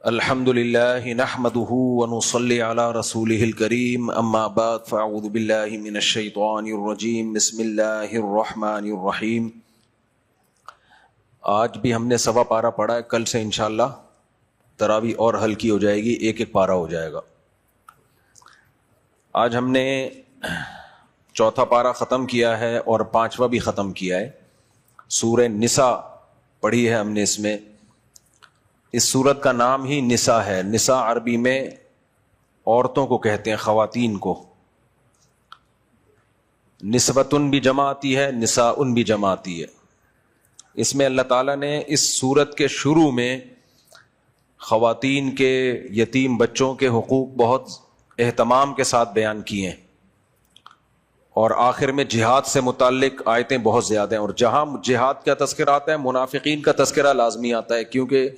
الحمد للہ نحمده ونصلی علی رسولہ الکریم اما بعد فاعوذ باللہ من الشیطان الرجیم بسم اللہ الرحمن الرحیم۔ آج بھی ہم نے سوا پارہ پڑھا ہے، کل سے انشاءاللہ تراویح اور ہلکی ہو جائے گی، ایک ایک پارہ ہو جائے گا۔ آج ہم نے چوتھا پارہ ختم کیا ہے اور پانچواں بھی ختم کیا ہے۔ سورہ نساء پڑھی ہے ہم نے۔ اس سورت کا نام ہی نساء ہے۔ نساء عربی میں عورتوں کو کہتے ہیں، خواتین کو۔ نسوتن بھی جمع آتی ہے، نساءن بھی جمع آتی ہے۔ اس میں اللہ تعالیٰ نے اس سورت کے شروع میں خواتین کے، یتیم بچوں کے حقوق بہت اہتمام کے ساتھ بیان کیے ہیں، اور آخر میں جہاد سے متعلق آیتیں بہت زیادہ ہیں۔ اور جہاں جہاد کا تذکرہ آتا ہے، منافقین کا تذکرہ لازمی آتا ہے، کیونکہ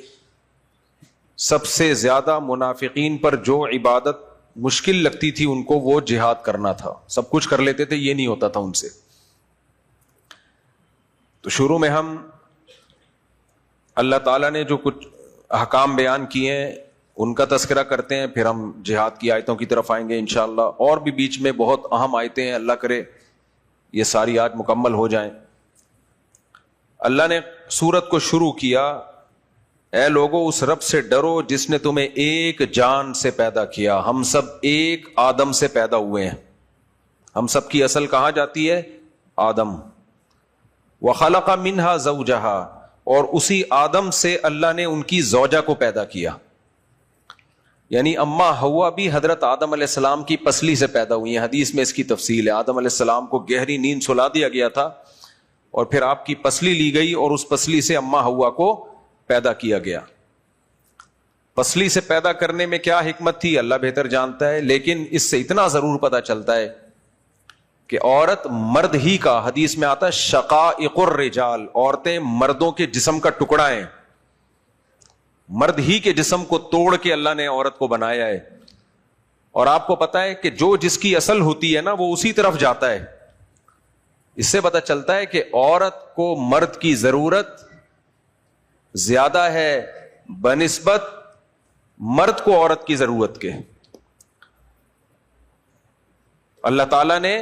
سب سے زیادہ منافقین پر جو عبادت مشکل لگتی تھی ان کو، وہ جہاد کرنا تھا۔ سب کچھ کر لیتے تھے، یہ نہیں ہوتا تھا ان سے۔ تو شروع میں ہم اللہ تعالیٰ نے جو کچھ احکام بیان کیے ہیں ان کا تذکرہ کرتے ہیں، پھر ہم جہاد کی آیتوں کی طرف آئیں گے انشاءاللہ۔ اور بھی بیچ میں بہت اہم آیتیں ہیں، اللہ کرے یہ ساری آج مکمل ہو جائیں۔ اللہ نے سورت کو شروع کیا، اے لوگو اس رب سے ڈرو جس نے تمہیں ایک جان سے پیدا کیا۔ ہم سب ایک آدم سے پیدا ہوئے ہیں۔ ہم سب کی اصل کہاں جاتی ہے؟ آدم۔ وَخَلَقَ مِنْهَا زَوْجَهَا، اور اسی آدم سے اللہ نے ان کی زوجہ کو پیدا کیا۔ یعنی اماں حوا بھی حضرت آدم علیہ السلام کی پسلی سے پیدا ہوئی ہیں۔ حدیث میں اس کی تفصیل ہے۔ آدم علیہ السلام کو گہری نیند سلا دیا گیا تھا، اور پھر آپ کی پسلی لی گئی، اور اس پسلی سے اماں حوا کو پیدا کیا گیا۔ پسلی سے پیدا کرنے میں کیا حکمت تھی اللہ بہتر جانتا ہے، لیکن اس سے اتنا ضرور پتا چلتا ہے کہ عورت مرد ہی کا، حدیث میں آتا ہے شقائق الرجال، عورتیں مردوں کے جسم کا ٹکڑا ہیں۔ مرد ہی کے جسم کو توڑ کے اللہ نے عورت کو بنایا ہے۔ اور آپ کو پتا ہے کہ جو جس کی اصل ہوتی ہے نا، وہ اسی طرف جاتا ہے۔ اس سے پتا چلتا ہے کہ عورت کو مرد کی ضرورت زیادہ ہے بنسبت مرد کو عورت کی ضرورت کے۔ اللہ تعالیٰ نے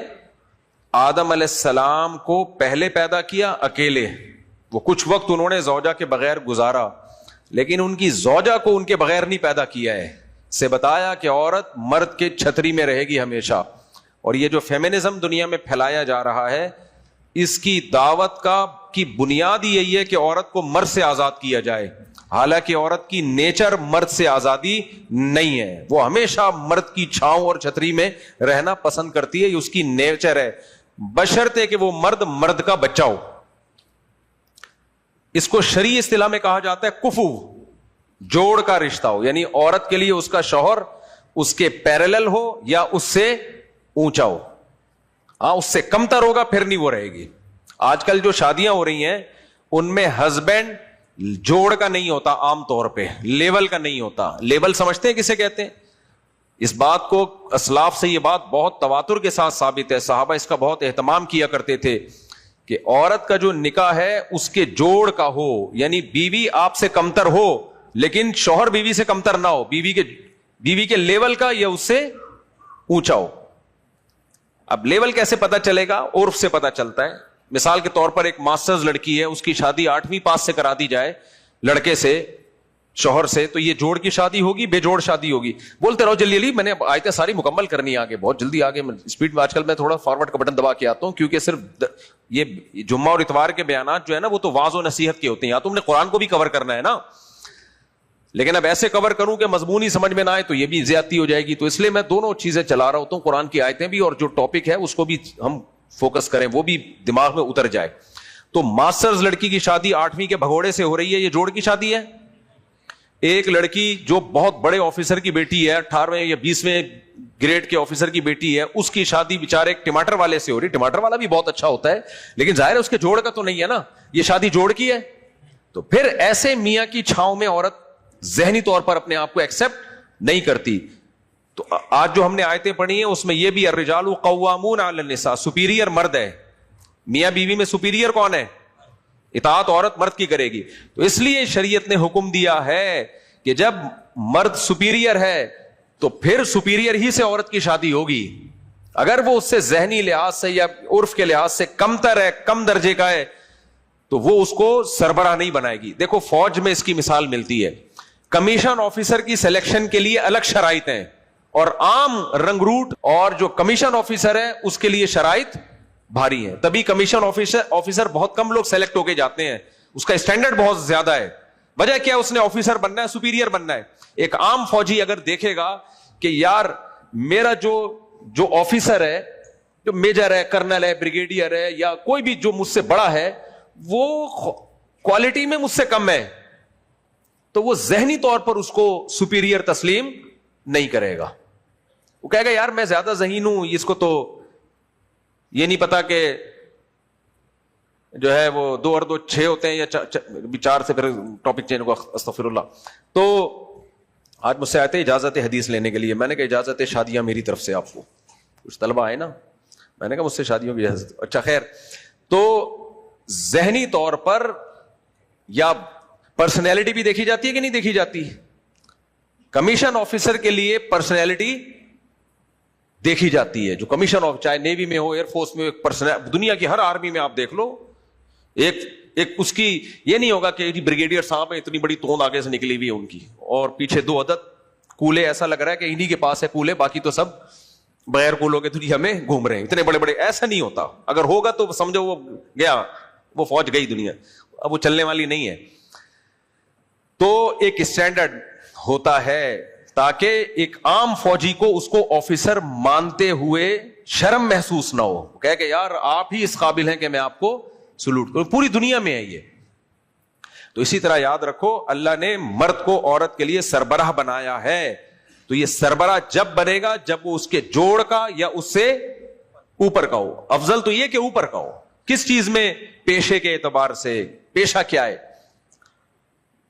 آدم علیہ السلام کو پہلے پیدا کیا اکیلے، وہ کچھ وقت انہوں نے زوجہ کے بغیر گزارا، لیکن ان کی زوجہ کو ان کے بغیر نہیں پیدا کیا ہے۔ سے بتایا کہ عورت مرد کے چھتری میں رہے گی ہمیشہ۔ اور یہ جو فیمنزم دنیا میں پھیلایا جا رہا ہے، اس کی دعوت کی بنیاد یہی ہے کہ عورت کو مرد سے آزاد کیا جائے، حالانکہ عورت کی نیچر مرد سے آزادی نہیں ہے۔ وہ ہمیشہ مرد کی چھاؤں اور چھتری میں رہنا پسند کرتی ہے، یہ اس کی نیچر ہے، بشرطے کہ وہ مرد کا بچہ ہو۔ اس کو شرعی اصطلاح میں کہا جاتا ہے کفو، جوڑ کا رشتہ ہو، یعنی عورت کے لیے اس کا شوہر اس کے پیرلل ہو یا اس سے اونچا ہو۔ ہاں، اس سے کمتر ہوگا پھر نہیں وہ رہے گی۔ آج کل جو شادیاں ہو رہی ہیں ان میں ہسبینڈ جوڑ کا نہیں ہوتا، عام طور پہ لیول کا نہیں ہوتا۔ لیول سمجھتے ہیں کسے کہتے ہیں؟ اس بات کو اسلاف سے یہ بات بہت تواتر کے ساتھ ثابت ہے، صحابہ اس کا بہت اہتمام کیا کرتے تھے کہ عورت کا جو نکاح ہے اس کے جوڑ کا ہو، یعنی بیوی آپ سے کمتر ہو لیکن شوہر بیوی سے کمتر نہ ہو، بیوی کے لیول کا یا اس سے اونچا ہو۔ اب لیول کیسے پتا چلے گا؟ عرف سے پتا چلتا ہے۔ مثال کے طور پر ایک ماسٹرز لڑکی ہے، اس کی شادی 8ویں پاس سے کرا دی جائے لڑکے سے، شوہر سے، تو یہ جوڑ کی شادی ہوگی، بے جوڑ شادی ہوگی؟ بولتے رہو جلدی جلدی، میں نے آیتیں ساری مکمل کرنی ہے آگے، بہت جلدی آگے اسپیڈ میں۔ آج کل میں تھوڑا فارورڈ کا بٹن دبا کے آتا ہوں، کیونکہ صرف یہ جمعہ اور اتوار کے بیانات جو ہے نا، وہ تو واعظ و نصیحت کے ہوتے ہیں، یا تم نے قرآن کو بھی کور کرنا ہے نا، لیکن اب ایسے کور کروں کہ مضمون ہی سمجھ میں نہ آئے تو یہ بھی زیادتی ہو جائے گی۔ تو اس لیے میں دونوں چیزیں چلا رہا ہوتا ہوں، قرآن کی آیتیں بھی اور جو ٹاپک ہے اس کو بھی ہم فوکس کریں، وہ بھی دماغ میں اتر جائے۔ تو ماسٹرز لڑکی کی شادی 8ویں کے بھگوڑے سے ہو رہی ہے، یہ جوڑ کی شادی ہے۔ ایک لڑکی جو بہت بڑے آفیسر کی بیٹی ہے، 18ویں یا 20ویں گریڈ کے آفیسر کی بیٹی ہے، اس کی شادی بیچارے ایک ٹماٹر والے سے ہو رہی۔ ٹماٹر والا بھی بہت اچھا ہوتا ہے، لیکن ظاہر ہے اس کے جوڑ کا تو نہیں ہے نا، یہ شادی جوڑ کی ہے۔ تو پھر ایسے میاں کی چھاؤں میں عورت ذہنی طور پر اپنے آپ کو ایکسپٹ نہیں کرتی۔ تو آج جو ہم نے آیتیں پڑھی ہیں اس میں یہ بھی الرجال قوامون علی النساء، سپیریئر مرد ہے۔ میاں بیوی میں سپیریئر کون ہے؟ اطاعت عورت مرد کی کرے گی۔ تو اس لیے شریعت نے حکم دیا ہے کہ جب مرد سپیریئر ہے تو پھر سپیریئر ہی سے عورت کی شادی ہوگی. اگر وہ اس سے ذہنی لحاظ سے یا عرف کے لحاظ سے کمتر ہے, کم درجے کا ہے, تو وہ اس کو سربراہ نہیں بنائے گی. دیکھو فوج میں اس کی مثال ملتی ہے. کمیشن آفیسر کی سلیکشن کے لیے الگ شرائط ہیں, اور عام رنگروٹ اور جو کمیشن آفیسر ہے اس کے لیے شرائط بھاری ہیں. تبھی کمیشن آفیسر بہت کم لوگ سلیکٹ ہو کے جاتے ہیں, اس کا اسٹینڈرڈ بہت زیادہ ہے. وجہ کیا, اس نے آفیسر بننا ہے, سپیریئر بننا ہے. ایک عام فوجی اگر دیکھے گا کہ یار میرا جو آفیسر ہے, جو میجر ہے, کرنل ہے, بریگیڈیئر ہے, یا کوئی بھی جو مجھ سے بڑا ہے, وہ کوالٹی میں مجھ سے کم ہے, تو وہ ذہنی طور پر اس کو سپیریئر تسلیم نہیں کرے گا. وہ کہے گا یار میں زیادہ ذہین ہوں, اس کو تو یہ نہیں پتا کہ جو ہے وہ 2 اور 2 6 ہوتے ہیں یا 4 سے, پھر ٹاپک چینج ہوا, استغفر اللہ. تو آج مجھ سے آئے تھے اجازت حدیث لینے کے لیے. میں نے کہا اجازت شادیاں میری طرف سے آپ کو, کچھ طلبہ آئے نا, میں نے کہا مجھ سے شادیوں کی اجازت. اچھا خیر, تو ذہنی طور پر یا پرسنالٹی بھی دیکھی جاتی ہے کہ نہیں دیکھی جاتی؟ کمیشن آفیسر کے لیے پرسنالٹی دیکھی جاتی ہے. جو کمیشن چاہے نیوی میں ہو, ایئر فورس میں ہو, دنیا کی ہر آرمی میں آپ دیکھ لو, ایک اس کی یہ نہیں ہوگا کہ بریگیڈیئر صاحب ہے, اتنی بڑی توند آگے سے نکلی ہوئی ہے ان کی, اور پیچھے 2 عدد کولے, ایسا لگ رہا ہے کہ انہی کے پاس ہے کولے, باقی تو سب بغیر کولوں کے دنیا میں گھوم رہے ہیں, اتنے بڑے بڑے. ایسا نہیں ہوتا. اگر ہوگا تو سمجھو وہ گیا, وہ فوج گئی دنیا, اب وہ چلنے والی نہیں ہے. تو ایک اسٹینڈرڈ ہوتا ہے تاکہ ایک عام فوجی کو اس کو آفیسر مانتے ہوئے شرم محسوس نہ ہو, کہے کہ یار آپ ہی اس قابل ہیں کہ میں آپ کو سلوٹ کروں. پوری دنیا میں ہے یہ. تو اسی طرح یاد رکھو, اللہ نے مرد کو عورت کے لیے سربراہ بنایا ہے. تو یہ سربراہ جب بنے گا جب وہ اس کے جوڑ کا یا اس سے اوپر کا ہو. افضل تو یہ کہ اوپر کا ہو. کس چیز میں؟ پیشے کے اعتبار سے. پیشہ کیا ہے؟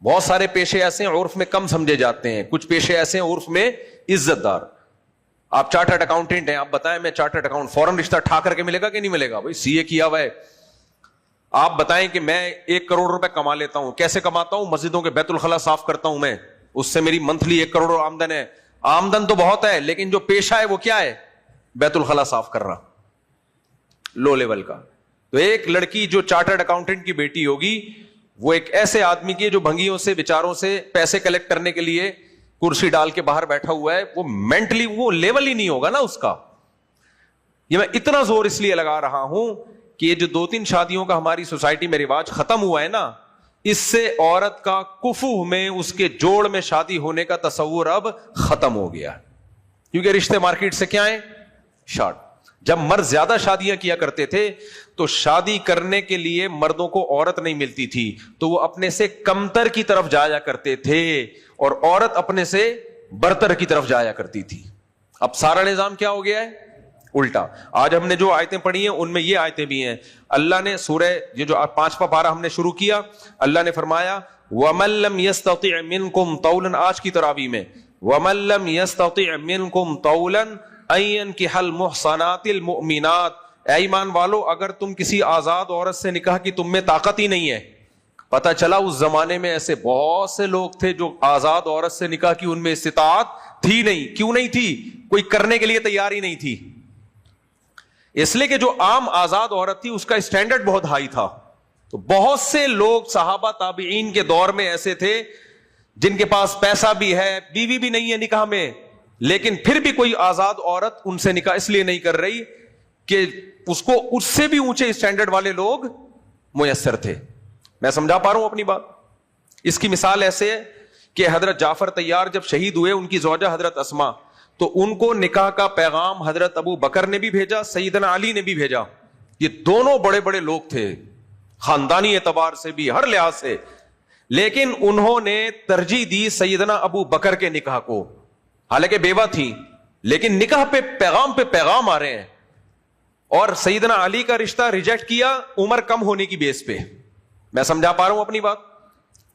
بہت سارے پیشے ایسے ہیں عرف میں کم سمجھے جاتے ہیں, کچھ پیشے ایسے ہیں عرف میں عزت دار. آپ چارٹرڈ اکاؤنٹنٹ ہیں, آپ بتائیں میں چارٹرڈ اکاؤنٹ, فوراً رشتہ ٹھا کر کے ملے گا کہ نہیں ملے گا؟ بھائی سی اے کیا ہوا ہے. آپ بتائیں کہ میں 1 کروڑ روپے کما لیتا ہوں, کیسے کماتا ہوں؟ مسجدوں کے بیت الخلا صاف کرتا ہوں میں, اس سے میری منتھلی 1 کروڑ آمدن ہے. آمدن تو بہت ہے, لیکن جو پیشہ ہے وہ کیا ہے؟ بیت الخلا صاف کر رہا, لو لیول کا. تو ایک لڑکی جو چارٹرڈ اکاؤنٹنٹ کی بیٹی ہوگی, وہ ایک ایسے آدمی کی جو بھنگیوں سے بیچاروں سے پیسے کلیکٹ کرنے کے لیے کرسی ڈال کے باہر بیٹھا ہوا ہے, وہ مینٹلی وہ لیول ہی نہیں ہوگا نا اس کا. یہ میں اتنا زور اس لیے لگا رہا ہوں کہ یہ جو 2-3 شادیوں کا ہماری سوسائٹی میں رواج ختم ہوا ہے نا, اس سے عورت کا کفو میں, اس کے جوڑ میں شادی ہونے کا تصور اب ختم ہو گیا. کیونکہ رشتے مارکیٹ سے کیا ہیں؟ شارٹ. جب مرد زیادہ شادیاں کیا کرتے تھے تو شادی کرنے کے لیے مردوں کو عورت نہیں ملتی تھی, تو وہ اپنے سے کمتر کی طرف جایا کرتے تھے, اور عورت اپنے سے برتر کی طرف جایا کرتی تھی. اب سارا نظام کیا ہو گیا ہے؟ الٹا. آج ہم نے جو آیتیں پڑھی ہیں ان میں یہ آیتیں بھی ہیں. اللہ نے سورہ یہ جو 5واں پارہ ہم نے شروع کیا, اللہ نے فرمایا وَمَن لَّمْ يَسْتَطِعْ مِنْكُمْ طَوْلًا, آج کی تراویح میں وَمَن لَّمْ يَسْتَطِعْ مِنْكُمْ طَوْلًا أَن يَنكِحَ الْمُحْصَنَاتِ الْمُؤْمِنَاتِ, اے ایمان والو اگر تم کسی آزاد عورت سے نکاح کی تم میں طاقت ہی نہیں ہے. پتہ چلا اس زمانے میں ایسے بہت سے لوگ تھے جو آزاد عورت سے نکاح کی ان میں استطاعت تھی نہیں. کیوں نہیں تھی؟ کوئی کرنے کے لیے تیار ہی نہیں تھی. اس لیے کہ جو عام آزاد عورت تھی اس کا اسٹینڈرڈ بہت ہائی تھا. تو بہت سے لوگ صحابہ تابعین کے دور میں ایسے تھے جن کے پاس پیسہ بھی ہے, بیوی بھی نہیں ہے نکاح میں, لیکن پھر بھی کوئی آزاد عورت ان سے نکاح اس لیے نہیں کر رہی کہ اس کو اس سے بھی اونچے اسٹینڈرڈ والے لوگ میسر تھے. میں سمجھا پا رہا ہوں اپنی بات؟ اس کی مثال ایسے ہے کہ حضرت جعفر طیار جب شہید ہوئے, ان کی زوجہ حضرت اسما, تو ان کو نکاح کا پیغام حضرت ابو بکر نے بھی بھیجا, سیدنا علی نے بھی بھیجا. یہ دونوں بڑے بڑے لوگ تھے خاندانی اعتبار سے بھی, ہر لحاظ سے, لیکن انہوں نے ترجیح دی سیدنا ابو بکر کے نکاح کو. حالانکہ بیوہ تھی, لیکن نکاح پہ پیغام آ رہے ہیں, اور سیدنا علی کا رشتہ ریجیکٹ کیا عمر کم ہونے کی بیس پہ. میں سمجھا پا رہا ہوں اپنی بات؟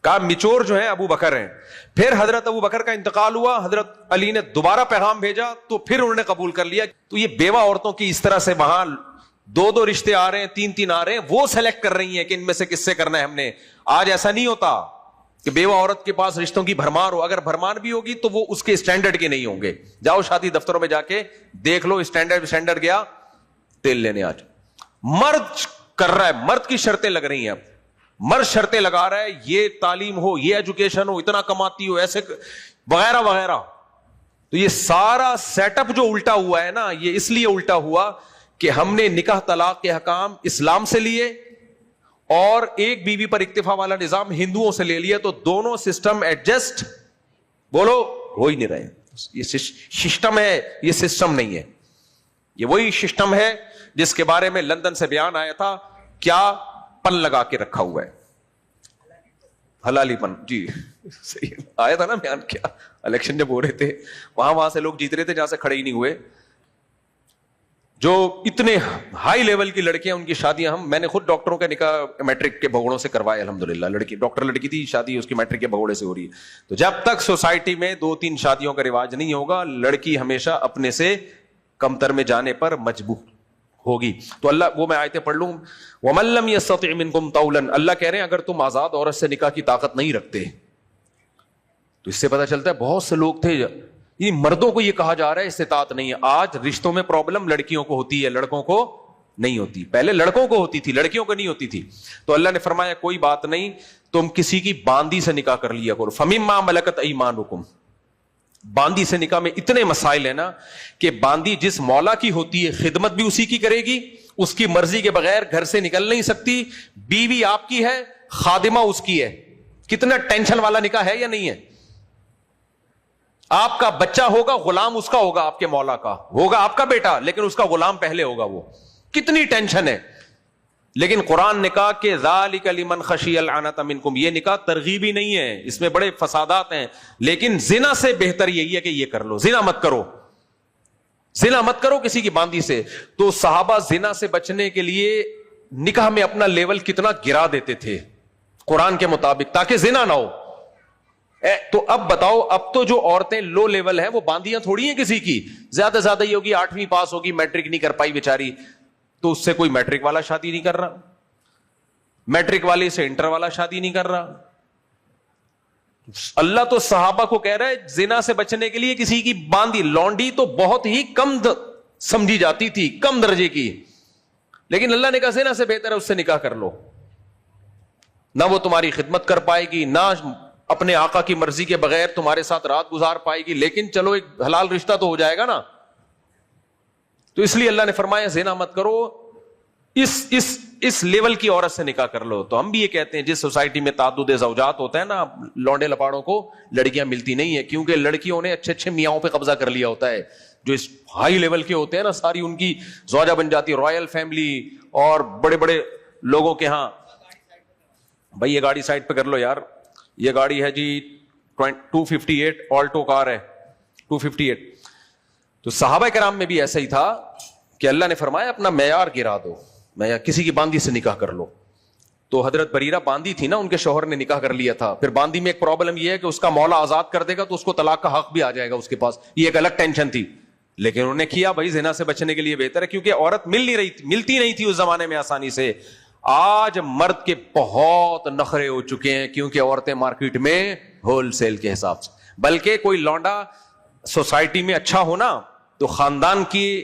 کا میچور جو ہے ابو بکر ہیں. پھر حضرت ابو بکر کا انتقال ہوا, حضرت علی نے دوبارہ پیغام بھیجا تو پھر انہوں نے قبول کر لیا. تو یہ بیوہ عورتوں کی اس طرح سے وہاں 2 رشتے آ رہے ہیں, 3 آ رہے ہیں, وہ سلیکٹ کر رہی ہیں کہ ان میں سے کس سے کرنا ہے ہم نے. آج ایسا نہیں ہوتا. کہ بیوہ عورت کے پاس رشتوں کی بھرمار ہو. اگر بھرمار بھی ہوگی تو وہ اس کے اسٹینڈرڈ کے نہیں ہوں گے. جاؤ شادی دفتروں میں جا کے دیکھ لو, اسٹینڈرڈ گیا تیل لینے. آج مرد کر رہا ہے, مرد کی شرطیں لگ رہی ہیں. اب مرد شرطیں لگا رہا ہے, یہ تعلیم ہو, یہ ایجوکیشن ہو, اتنا کماتی ہو, ایسے وغیرہ وغیرہ. تو یہ سارا سیٹ اپ جو الٹا ہوا ہے نا, یہ اس لیے الٹا ہوا کہ ہم نے نکاح طلاق کے حکام اسلام سے لیے اور ایک بیوی پر اکتفا والا نظام ہندوؤں سے لے لیا. تو دونوں سسٹم ایڈجسٹ بولو ہو ہی نہیں رہے. یہ سسٹم ہے, یہ سسٹم نہیں ہے. یہ وہی سسٹم ہے جس کے بارے میں لندن سے بیان آیا تھا, کیا پن لگا کے رکھا ہوا ہے, حلالی پن. جی صحیح آیا تھا نا بیان, کیا الیکشن جب ہو رہے تھے وہاں سے لوگ جیت رہے تھے جہاں سے کھڑے ہی نہیں ہوئے. جو اتنے ہائی لیول کی لڑکیاں, ان کی شادیاں, میں نے خود ڈاکٹروں کا نکاح میٹرک کے بھگوڑوں سے کروائے الحمدللہ. ڈاکٹر لڑکی تھی, شادی اس کی میٹرک کے بھگوڑے سے ہو رہی ہے. تو جب تک سوسائٹی میں 2-3 شادیوں کا رواج نہیں ہوگا, لڑکی ہمیشہ اپنے سے کمتر میں جانے پر مجبور ہوگی. تو اللہ, وہ میں آیتیں پڑھ لوں, وَمَن لَّمْ يَسْتَطِعْ مِنكُمْ طَوْلًا, اللہ کہہ رہے ہیں اگر تم آزاد عورت سے نکاح کی طاقت نہیں رکھتے. تو اس سے پتہ چلتا ہے بہت سے لوگ تھے, یہ مردوں کو یہ کہا جا رہا ہے استطاعت نہیں ہے. آج رشتوں میں پرابلم لڑکیوں کو ہوتی ہے, لڑکوں کو نہیں ہوتی. پہلے لڑکوں کو ہوتی تھی, لڑکیوں کو نہیں ہوتی تھی. تو اللہ نے فرمایا کوئی بات نہیں, تم کسی کی باندی سے نکاح کر لیا کرو. فَمِمَّا مَلَكَتْ أَيْمَانُكُمْ, باندی سے نکاح میں اتنے مسائل ہیں نا کہ باندی جس مولا کی ہوتی ہے خدمت بھی اسی کی کرے گی, اس کی مرضی کے بغیر گھر سے نکل نہیں سکتی. بیوی آپ کی ہے, خادمہ اس کی ہے. کتنا ٹینشن والا نکاح ہے یا نہیں ہے؟ آپ کا بچہ ہوگا, غلام اس کا ہوگا, آپ کے مولا کا ہوگا, آپ کا بیٹا, لیکن اس کا غلام پہلے ہوگا. وہ کتنی ٹینشن ہے. لیکن قرآن نے کہا کہ ذالک لمن خشی العنت منکم, یہ نکاح ترغیبی نہیں ہے, اس میں بڑے فسادات ہیں, لیکن زنا سے بہتر یہی ہے کہ یہ کر لو. زنا مت کرو, زنا مت کرو کسی کی باندی سے. تو صحابہ زنا سے بچنے کے لیے نکاح میں اپنا لیول کتنا گرا دیتے تھے قرآن کے مطابق, تاکہ زنا نہ ہو. تو اب بتاؤ, اب تو جو عورتیں لو لیول ہیں وہ باندیاں تھوڑی ہیں کسی کی. زیادہ سے زیادہ یہ ہوگی 8ویں پاس ہوگی, میٹرک نہیں کر پائی بیچاری, تو اس سے کوئی میٹرک والا شادی نہیں کر رہا, میٹرک والے سے انٹر والا شادی نہیں کر رہا. اللہ تو صحابہ کو کہہ رہا ہے زنا سے بچنے کے لیے کسی کی باندی, لونڈی تو بہت ہی کم سمجھی جاتی تھی, کم درجے کی, لیکن اللہ نے کہا زنا سے بہتر ہے اس سے نکاح کر لو. نہ وہ تمہاری خدمت کر پائے گی, نہ اپنے آقا کی مرضی کے بغیر تمہارے ساتھ رات گزار پائے گی, لیکن چلو ایک حلال رشتہ تو ہو جائے گا نا. تو اس لیے اللہ نے فرمایا زنا مت کرو, اس لیول کی عورت سے نکاح کر لو. تو ہم بھی یہ کہتے ہیں جس سوسائٹی میں تعدد زوجات ہوتا ہے نا, لونڈے لپاڑوں کو لڑکیاں ملتی نہیں ہے, کیونکہ لڑکیوں نے اچھے اچھے میاں پہ قبضہ کر لیا ہوتا ہے. جو اس ہائی لیول کے ہوتے ہیں نا, ساری ان کی زوجہ بن جاتی, رائل فیملی اور بڑے بڑے لوگوں کے ہاں. بھائی یہ گاڑی سائڈ پہ کر لو یار, یہ گاڑی ہے جی 258 آلٹو کار ہے 258. تو صحابہ کرام میں بھی ایسا ہی تھا کہ اللہ نے فرمایا اپنا معیار گرا دو, میں کسی کی باندی سے نکاح کر لو. تو حضرت بریرہ باندی تھی نا, ان کے شوہر نے نکاح کر لیا تھا. پھر باندی میں ایک پرابلم یہ ہے کہ اس کا مولا آزاد کر دے گا تو اس کو طلاق کا حق بھی آ جائے گا اس کے پاس, یہ ایک الگ ٹینشن تھی. لیکن انہوں نے کیا بھائی زنا سے بچنے کے لیے بہتر ہے, کیونکہ عورت ملتی نہیں تھی اس زمانے میں آسانی سے. آج مرد کے بہت نخرے ہو چکے ہیں, کیونکہ عورتیں مارکیٹ میں ہول سیل کے حساب سے. بلکہ کوئی لونڈا سوسائٹی میں اچھا ہونا تو خاندان کی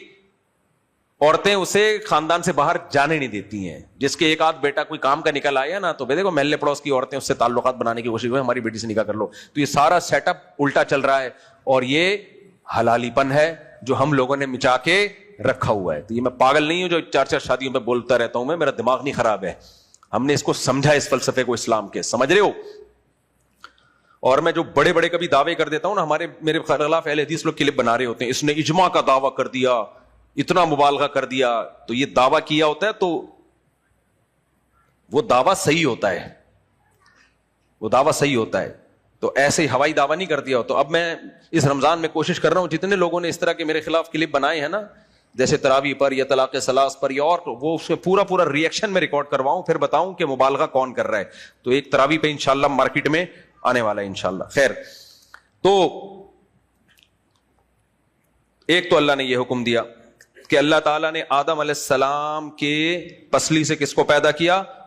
عورتیں اسے خاندان سے باہر جانے نہیں دیتی ہیں. جس کے ایک آدھ بیٹا کوئی کام کا نکل آیا نا, تو دیکھو محلے پڑوس کی عورتیں اس سے تعلقات بنانے کی کوشش ہوئی, ہماری بیٹی سے نکاح کر لو. تو یہ سارا سیٹ اپ الٹا چل رہا ہے, اور یہ حلالی پن ہے جو ہم لوگوں نے مچا کے رکھا ہوا ہے. تو یہ میں پاگل نہیں ہوں جو 4 شادیوں پہ بولتا رہتا ہوں, میرا دماغ نہیں خراب ہے. ہم نے اس کو سمجھا, اس فلسفے کو اسلام کے, سمجھ رہے ہو. اور میں جو بڑے بڑے کبھی دعوے کر دیتا ہوں نا, میرے خلاف اہل حدیث لوگ کلپ بنا رہے ہوتے ہیں, اس نے اجماع کا دعویٰ کر دیا, اتنا مبالغہ کر دیا. تو یہ دعویٰ کیا ہوتا ہے تو وہ دعویٰ صحیح ہوتا ہے, وہ دعویٰ صحیح ہوتا ہے. تو ایسے ہی ہوائی دعویٰ نہیں کر دیا. تو اب میں اس رمضان میں کوشش کر رہا ہوں, جتنے لوگوں نے اس طرح کے میرے خلاف کلپ بنائے ہیں نا, جیسے تراویح پر یا طلاق ثلاث پر یا اور, وہ اس سے پورا ریئیکشن میں ریکارڈ کرواؤں, پھر بتاؤں کہ مبالغہ کون کر رہا ہے. تو ایک تراویح پہ انشاءاللہ مارکیٹ میں آنے والا ہے انشاءاللہ. خیر, تو ایک تو اللہ نے یہ حکم دیا کہ اللہ تعالیٰ نے آدم علیہ السلام کے پسلی سے کس کو پیدا کیا؟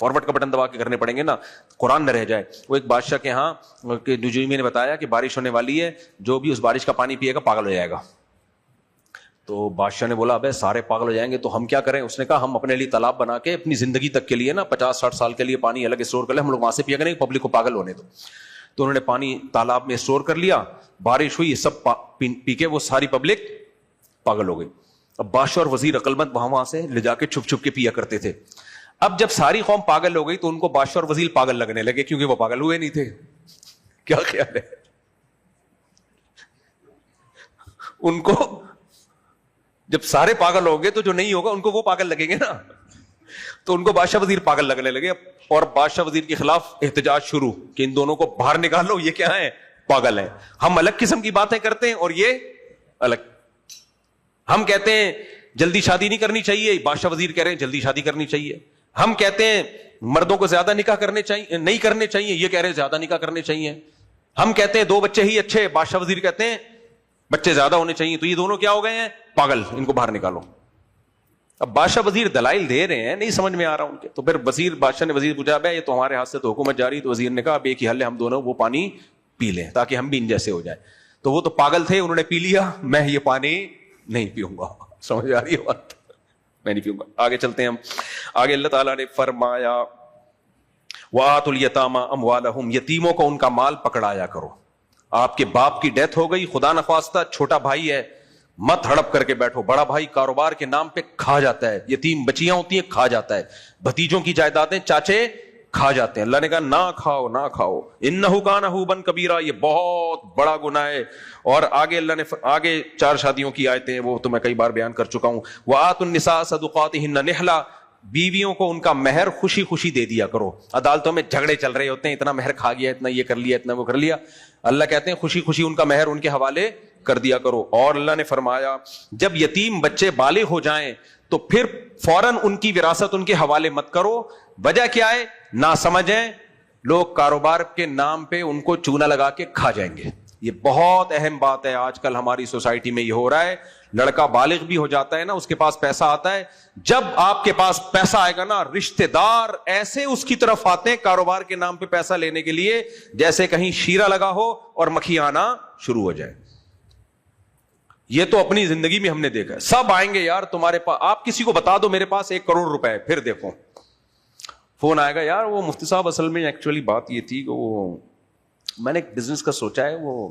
فارورڈ کا بٹن دبا کے کرنے پڑیں گے نا, قرآن نہ رہ جائے. وہ ایک بادشاہ کے ہاں نجومی نے بتایا کہ بارش ہونے والی ہے, جو بھی اس بارش کا پانی پیے گا پاگل ہو جائے گا. تو بادشاہ نے بولا ابے سارے پاگل ہو جائیں گے تو ہم کیا کریں؟ اس نے کہا ہم اپنے لیے تالاب بنا کے اپنی زندگی تک کے لیے نا 50-60 سال کے لیے پانی الگ اسٹور کر لیں, ہم لوگ وہاں سے پیا کریں, پبلک کو پاگل ہونے دو. تو انہوں نے پانی تالاب میں اسٹور کر لیا, بارش ہوئی, سب پی کے وہ ساری پبلک پاگل ہو گئی. اب بادشاہ اور وزیر عقل مند وہاں سے لے جا کے چھپ چھپ کے پیا کرتے تھے. اب جب ساری قوم پاگل ہو گئی تو ان کو بادشاہ اور وزیر پاگل لگنے لگے, کیونکہ وہ پاگل ہوئے نہیں تھے. کیا خیال ہے ان کو؟ جب سارے پاگل ہوں گے تو جو نہیں ہوگا ان کو وہ پاگل لگیں گے نا. تو ان کو بادشاہ وزیر پاگل لگنے لگے, اور بادشاہ وزیر کے خلاف احتجاج شروع کہ ان دونوں کو باہر نکالو, یہ کیا ہے؟ پاگل ہیں. ہم الگ قسم کی باتیں کرتے ہیں اور یہ الگ. ہم کہتے ہیں جلدی شادی نہیں کرنی چاہیے, بادشاہ وزیر کہہ رہے ہیں جلدی شادی کرنی چاہیے. ہم کہتے ہیں مردوں کو زیادہ نکاح کرنے چاہیے, نہیں کرنے چاہیے, یہ کہہ رہے ہیں زیادہ نکاح کرنے چاہیے. ہم کہتے ہیں 2 بچے ہی اچھے, بادشاہ وزیر کہتے ہیں بچے زیادہ ہونے چاہیے. تو یہ دونوں کیا ہو گئے ہیں؟ پاگل, ان کو باہر نکالو. اب بادشاہ وزیر دلائل دے رہے ہیں, نہیں سمجھ میں آ رہا ان کے. تو پھر بادشاہ نے وزیر پوچھا بھائی یہ تو ہمارے ہاتھ سے تو حکومت جاری. تو وزیر نے کہا اب ایک ہی حل ہے, ہم دونوں وہ پانی پی لیں تاکہ ہم بھی ان جیسے ہو جائیں. تو وہ تو پاگل تھے, انہوں نے پی لیا, میں یہ پانی نہیں پیوں گا. سمجھ آ رہی ہے بات؟ میں نہیں پیوں گا. آگے چلتے ہیں ہم. آگے اللہ تعالیٰ نے فرمایا وَآتُوا الْيَتَامَى أَمْوَالَهُمْ, یتیموں کو ان کا مال پکڑایا کرو. آپ کے باپ کی ڈیتھ ہو گئی, خدا نخواستہ چھوٹا بھائی ہے, مت ہڑپ کر کے بیٹھو. بڑا بھائی کاروبار کے نام پہ کھا جاتا ہے, یتیم بچیاں ہوتی ہیں کھا جاتا ہے, بھتیجوں کی جائیدادیں چاچے کھا جاتے ہیں. اللہ نے کہا نہ کھاؤ نہ کھاؤ, انہ کان حوبا کبیرہ, یہ بہت بڑا گناہ ہے. اور آگے اللہ نے آگے 4 شادیوں کی آیتیں ہیں, وہ تو میں کئی بار بیان کر چکا ہوں. وآتوا النساء صدقاتهن نحلا, بیویوں کو ان کا مہر خوشی خوشی دے دیا کرو. عدالتوں میں جھگڑے چل رہے ہوتے ہیں, اتنا مہر کھا گیا, اتنا یہ کر لیا, اتنا وہ کر لیا. اللہ کہتے ہیں خوشی خوشی ان کا مہر ان کے حوالے کر دیا کرو. اور اللہ نے فرمایا جب یتیم بچے بالغ ہو جائیں تو پھر فوراً ان کی وراثت ان کے حوالے مت کرو. وجہ کیا ہے؟ نہ سمجھیں لوگ کاروبار کے نام پہ ان کو چونا لگا کے کھا جائیں گے. یہ بہت اہم بات ہے, آج کل ہماری سوسائٹی میں یہ ہو رہا ہے. لڑکا بالغ بھی ہو جاتا ہے نا, اس کے پاس پیسہ آتا ہے, جب آپ کے پاس پیسہ آئے گا نا, رشتہ دار ایسے اس کی طرف آتے ہیں کاروبار کے نام پہ پیسہ لینے کے لیے جیسے کہیں شیرہ لگا ہو اور مکھی آنا شروع ہو جائے. یہ تو اپنی زندگی میں ہم نے دیکھا ہے. سب آئیں گے یار تمہارے پاس, آپ کسی کو بتا دو میرے پاس 1 کروڑ روپے ہے, پھر دیکھو فون آئے گا یار وہ مفتی صاحب اصل میں ایکچولی بات یہ تھی کہ وہ میں نے ایک بزنس کا سوچا ہے, وہ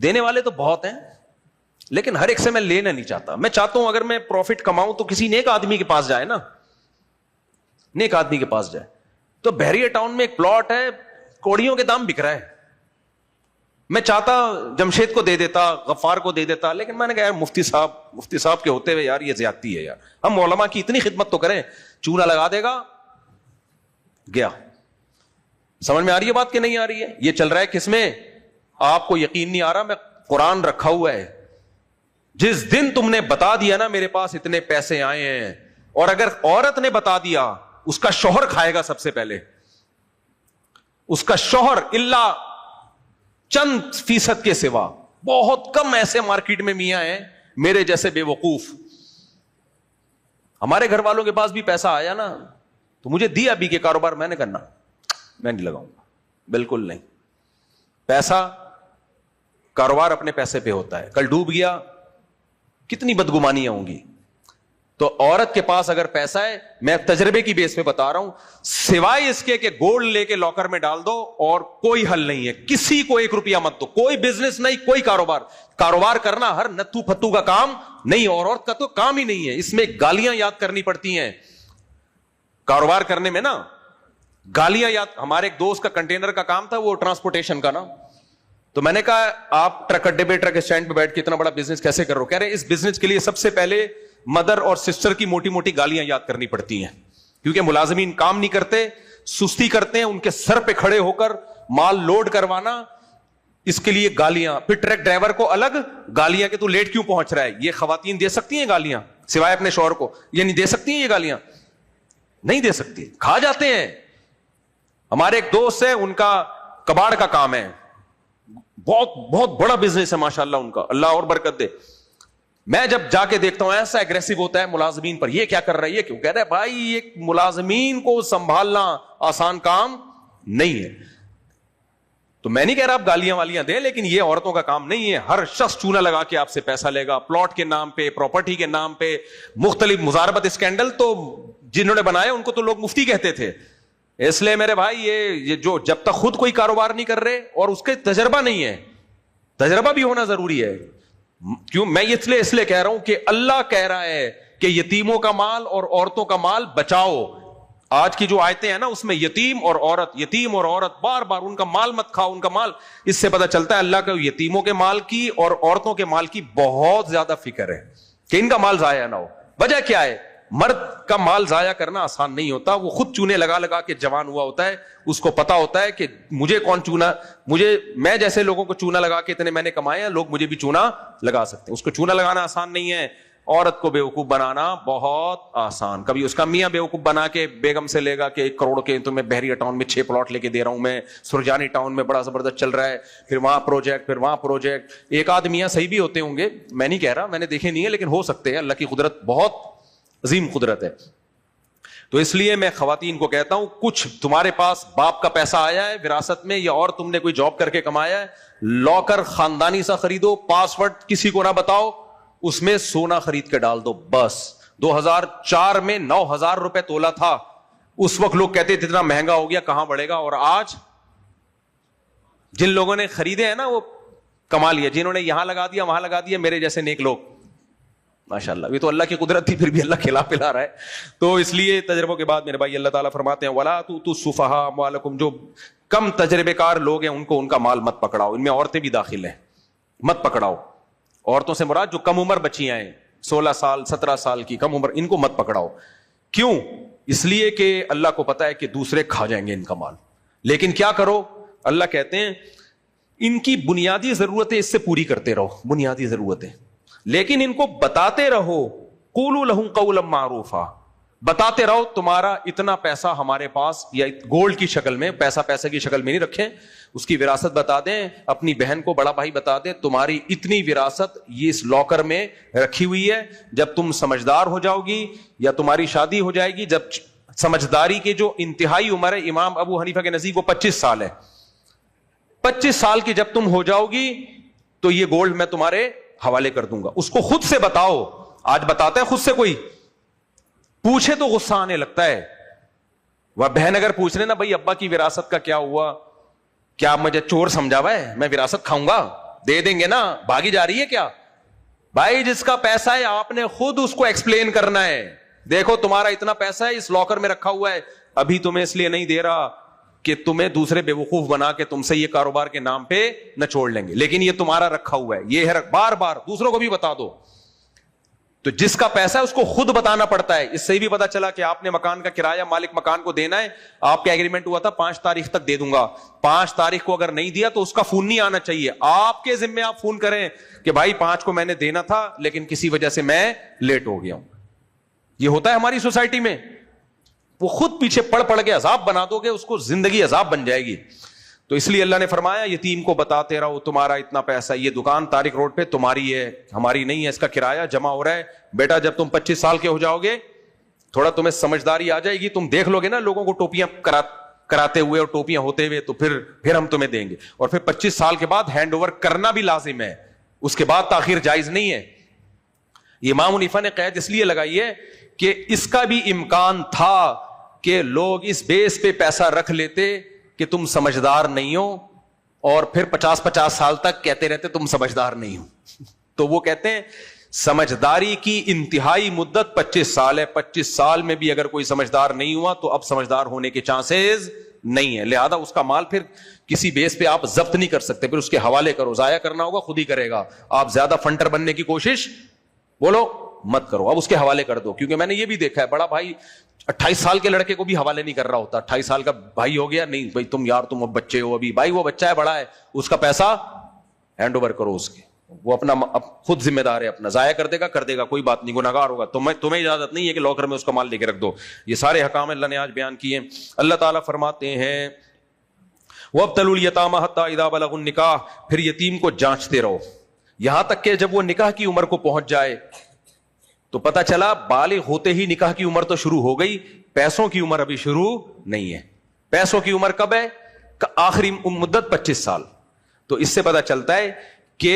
دینے والے تو بہت ہیں لیکن ہر ایک سے میں لینا نہیں چاہتا. میں چاہتا ہوں اگر میں پروفٹ کماؤں تو کسی نیک آدمی کے پاس جائے نا, نیک آدمی کے پاس جائے. تو بحریہ ٹاؤن میں ایک پلاٹ ہے, کوڑیوں کے دام بک رہا ہے. میں چاہتا جمشید کو دے دیتا, غفار کو دے دیتا, لیکن میں نے کہا یار مفتی صاحب کے ہوتے ہوئے یار یہ زیادتی ہے یار, ہم علماء کی اتنی خدمت تو کریں. چونا لگا دے گا گیا. سمجھ میں آ رہی ہے بات کہ نہیں آ رہی ہے؟ یہ چل رہا ہے کس میں؟ آپ کو یقین نہیں آ رہا, میں قرآن رکھا ہوا ہے. جس دن تم نے بتا دیا نا میرے پاس اتنے پیسے آئے ہیں, اور اگر عورت نے بتا دیا اس کا شوہر کھائے گا سب سے پہلے, اس کا شوہر الا چند فیصد کے سوا. بہت کم ایسے مارکیٹ میں میاں ہیں میرے جیسے بے وقوف. ہمارے گھر والوں کے پاس بھی پیسہ آیا نا تو مجھے دیا بھی کہ کاروبار, میں نے کرنا, میں نہیں لگاؤں گا, بالکل نہیں. پیسہ کاروبار اپنے پیسے پہ ہوتا ہے. کل ڈوب گیا کتنی بدگمانیاں ہوں گی. تو عورت کے پاس اگر پیسہ ہے, میں تجربے کی بیس پہ بتا رہا ہوں, سوائے اس کے کہ گولڈ لے کے لاکر میں ڈال دو اور کوئی حل نہیں ہے. کسی کو 1 روپیہ مت دو, کوئی بزنس نہیں, کوئی کاروبار کرنا ہر نتھو پھتو کا کام نہیں, اور عورت کا تو کام ہی نہیں ہے. اس میں گالیاں یاد کرنی پڑتی ہیں کاروبار کرنے میں نا, گالیاں یاد. ہمارے ایک دوست کا کنٹینر کا کام تھا, وہ ٹرانسپورٹیشن کا نا, تو میں نے کہا آپ ٹرک اڈے پہ ٹرک اسٹینڈ پہ بیٹھ کے اتنا بڑا بزنس کیسے کر رہے ہو؟ کہہ رہے اس بزنس کے لیے سب سے پہلے مدر اور سسٹر کی موٹی موٹی گالیاں یاد کرنی پڑتی ہیں, کیونکہ ملازمین کام نہیں کرتے, سستی کرتے ہیں. ان کے سر پہ کھڑے ہو کر مال لوڈ کروانا, اس کے لیے گالیاں. پھر ٹرک ڈرائیور کو الگ گالیاں کہ تو لیٹ کیوں پہنچ رہا ہے. یہ خواتین دے سکتی ہیں گالیاں سوائے اپنے شوہر کو؟ یہ نہیں دے سکتی ہیں یہ گالیاں, نہیں دے سکتی, کھا جاتے ہیں. ہمارے ایک دوست ہے, ان کا کباڑ کا کام ہے, بہت بہت بڑا بزنس ہے ماشاءاللہ ان کا, اللہ اور برکت دے. میں جب جا کے دیکھتا ہوں ایسا ایگریسو ہوتا ہے ملازمین پر, یہ کیا کر رہا ہے, یہ کیوں کہہ رہا ہے بھائی ایک ملازمین کو سنبھالنا آسان کام نہیں ہے. تو میں نہیں کہہ رہا آپ گالیاں والیاں دیں, لیکن یہ عورتوں کا کام نہیں ہے. ہر شخص چونا لگا کے آپ سے پیسہ لے گا, پلاٹ کے نام پہ, پراپرٹی کے نام پہ, مختلف مزاربت اسکینڈل تو جنہوں نے بنائے ان کو تو لوگ مفتی کہتے تھے. اس لیے میرے بھائی یہ جو جب تک خود کوئی کاروبار نہیں کر رہے اور اس کے تجربہ نہیں ہے, تجربہ بھی ہونا ضروری ہے. کیوں میں اس لیے کہہ رہا ہوں کہ اللہ کہہ رہا ہے کہ یتیموں کا مال اور عورتوں کا مال بچاؤ. آج کی جو آیتیں ہیں نا اس میں یتیم اور عورت بار بار ان کا مال مت کھاؤ, ان کا مال. اس سے پتہ چلتا ہے اللہ کا یتیموں کے مال کی اور عورتوں کے مال کی بہت زیادہ فکر ہے کہ ان کا مال ضائع نہ ہو. وجہ کیا ہے؟ مرد کا مال ضائع کرنا آسان نہیں ہوتا. وہ خود چونے لگا لگا کے جوان ہوا ہوتا ہے, اس کو پتا ہوتا ہے کہ مجھے کون چونا, میں جیسے لوگوں کو چونا لگا کے اتنے میں نے کمائے ہیں, لوگ مجھے بھی چونا لگا سکتے ہیں. اس کو چونا لگانا آسان نہیں ہے, عورت کو بیوقوف بنانا بہت آسان. کبھی اس کا میاں بیوقوف بنا کے بیگم سے لے گا کہ 1 کروڑ کے تمہیں بحریہ ٹاؤن میں 6 پلاٹ لے کے دے رہا ہوں میں, سرجانی ٹاؤن میں بڑا زبردست چل رہا ہے, پھر وہاں پروجیکٹ. ایک آدھ میاں صحیح بھی ہوتے ہوں گے, میں نہیں کہہ رہا, میں نے دیکھے نہیں ہے, لیکن ہو سکتے ہیں. اللہ کی قدرت بہت عظیم قدرت ہے. تو اس لیے میں خواتین کو کہتا ہوں, کچھ تمہارے پاس باپ کا پیسہ آیا ہے وراثت میں, یا اور تم نے کوئی جاب کر کے کمایا ہے, لاکر خاندانی سا خریدو, پاسورڈ کسی کو نہ بتاؤ, اس میں سونا خرید کے ڈال دو بس. 2004 میں 9,000 روپے تولا تھا, اس وقت لوگ کہتے تھے اتنا مہنگا ہو گیا کہاں بڑھے گا, اور آج جن لوگوں نے خریدے ہیں نا وہ کما لیا, جنہوں نے یہاں لگا دیا وہاں لگا دیا, میرے جیسے نیک لوگ ماشاءاللہ. یہ تو اللہ کی قدرت تھی, پھر بھی اللہ کھلا پلا رہا ہے. تو اس لیے تجربوں کے بعد میرے بھائی اللہ تعالیٰ فرماتے ہیں وَلَا تُؤْتُوا السُّفَهَاءَ أَمْوَالَكُمْ, جو کم تجربے کار لوگ ہیں ان کو ان کا مال مت پکڑاؤ. ان میں عورتیں بھی داخل ہیں, مت پکڑاؤ. عورتوں سے مراد جو کم عمر بچیاں ہیں, 16 سال 17 سال کی کم عمر, ان کو مت پکڑاؤ. کیوں؟ اس لیے کہ اللہ کو پتا ہے کہ دوسرے کھا جائیں گے ان کا مال. لیکن کیا کرو, اللہ کہتے ہیں ان کی بنیادی ضرورتیں اس سے پوری کرتے رہو, بنیادی ضرورتیں, لیکن ان کو بتاتے رہو. قولوا لهم قولا معروفا, بتاتے رہو تمہارا اتنا پیسہ ہمارے پاس, یا گولڈ کی شکل میں, پیسہ کی شکل میں نہیں رکھیں, اس کی وراثت بتا دیں. اپنی بہن کو بڑا بھائی بتا دیں تمہاری اتنی وراثت یہ اس لاکر میں رکھی ہوئی ہے, جب تم سمجھدار ہو جاؤ گی یا تمہاری شادی ہو جائے گی, جب سمجھداری کے جو انتہائی عمر ہے, امام ابو حنیفہ کے نزدیک وہ 25 سال ہے, 25 سال کی جب تم ہو جاؤ گی تو یہ گولڈ میں تمہارے حوالے کر دوں گا. اس کو خود سے بتاؤ. آج بتاتا ہے خود سے, کوئی پوچھے تو غصہ آنے لگتا ہے. وہ بہن اگر پوچھ رہے نا بھائی ابا کی وراثت کا کیا ہوا, کیا مجھے چور سمجھا ہوا ہے, میں وراثت کھاؤں گا, دے دیں گے نا, بھاگی جا رہی ہے کیا؟ بھائی جس کا پیسہ ہے آپ نے خود اس کو ایکسپلین کرنا ہے. دیکھو تمہارا اتنا پیسہ ہے اس لاکر میں رکھا ہوا ہے, ابھی تمہیں اس لیے نہیں دے رہا کہ تمہیں دوسرے بیوقوف بنا کے تم سے یہ کاروبار کے نام پہ نہ چھوڑ لیں گے, لیکن یہ تمہارا رکھا ہوا ہے, یہ ہے. بار بار دوسروں کو بھی بتا دو. تو جس کا پیسہ ہے اس کو خود بتانا پڑتا ہے. اس سے بھی پتا چلا کہ آپ نے مکان کا کرایہ مالک مکان کو دینا ہے, آپ کا ایگریمنٹ ہوا تھا 5 تاریخ تک دے دوں گا, 5 تاریخ کو اگر نہیں دیا تو اس کا فون نہیں آنا چاہیے. آپ کے ذمے آپ فون کریں کہ بھائی 5 کو میں نے دینا تھا لیکن کسی وجہ سے میں لیٹ ہو گیا ہوں. یہ ہوتا ہے ہماری سوسائٹی میں. وہ خود پیچھے پڑ کے عذاب بنا دو گے, اس کو زندگی عذاب بن جائے گی. تو اس لیے اللہ نے فرمایا یتیم کو بتاتے رہو تمہارا اتنا پیسہ, یہ دکان طارق روڈ پہ تمہاری ہے, ہماری نہیں ہے, اس کا کرایہ جمع ہو رہا ہے. بیٹا جب تم 25 سال کے ہو جاؤ گے تھوڑا تمہیں سمجھداری آ جائے گی, تم دیکھ لو گے نا لوگوں کو ٹوپیاں کراتے ہوئے اور ٹوپیاں ہوتے ہوئے, تو پھر ہم تمہیں دیں گے. اور پھر 25 سال کے بعد ہینڈ اوور کرنا بھی لازم ہے, اس کے بعد تاخیر جائز نہیں ہے. یہ امام حنیفہ نے قید اس لیے لگائی ہے کہ اس کا بھی امکان تھا کہ لوگ اس بیس پہ پیسہ رکھ لیتے کہ تم سمجھدار نہیں ہو, اور پھر 50 سال تک کہتے رہتے تم سمجھدار نہیں ہو. تو وہ کہتے ہیں سمجھداری کی انتہائی مدت 25 سال ہے, 25 سال میں بھی اگر کوئی سمجھدار نہیں ہوا تو اب سمجھدار ہونے کے چانسز نہیں ہے. لہذا اس کا مال پھر کسی بیس پہ آپ ضبط نہیں کر سکتے, پھر اس کے حوالے کرو. ضائع کرنا ہوگا خود ہی کرے گا, آپ زیادہ فنٹر بننے کی کوشش بولو مت کرو, اب اس کے حوالے کر دو. کیونکہ میں نے یہ بھی دیکھا ہے, بڑا بھائی 28 سال کے لڑکے کو بھی حوالے نہیں کر رہا ہوتا. 28 سال کا بھائی ہو گیا, نہیں بھائی تم اب بچے ہو ابھی, بھائی وہ بچہ ہے بڑا ہے, اس کا پیسہ ہینڈ اوور کرو اس کے, وہ اپنا خود ذمہ دار ہے, اپنا ضائع کر دے گا کوئی بات نہیں, گناہگار ہوگا. تمہیں اجازت نہیں ہے کہ لاکر میں اس کا مال لے کے رکھ دو. یہ سارے حکام اللہ نے آج بیان کیے. اللہ تعالیٰ فرماتے ہیں وَابْتَلُوا الْيَتَامَىٰ حَتَّىٰ إِذَا بَلَغُوا النِّكَاحَ, پھر یتیم کو جانچتے رہو. یہاں تک کہ جب وہ نکاح کی عمر کو پہنچ جائے تو پتہ چلا بالغ ہوتے ہی نکاح کی عمر تو شروع ہو گئی, پیسوں کی عمر ابھی شروع نہیں ہے. پیسوں کی عمر کب ہے؟ آخری مدت 25 سال. تو اس سے پتہ چلتا ہے کہ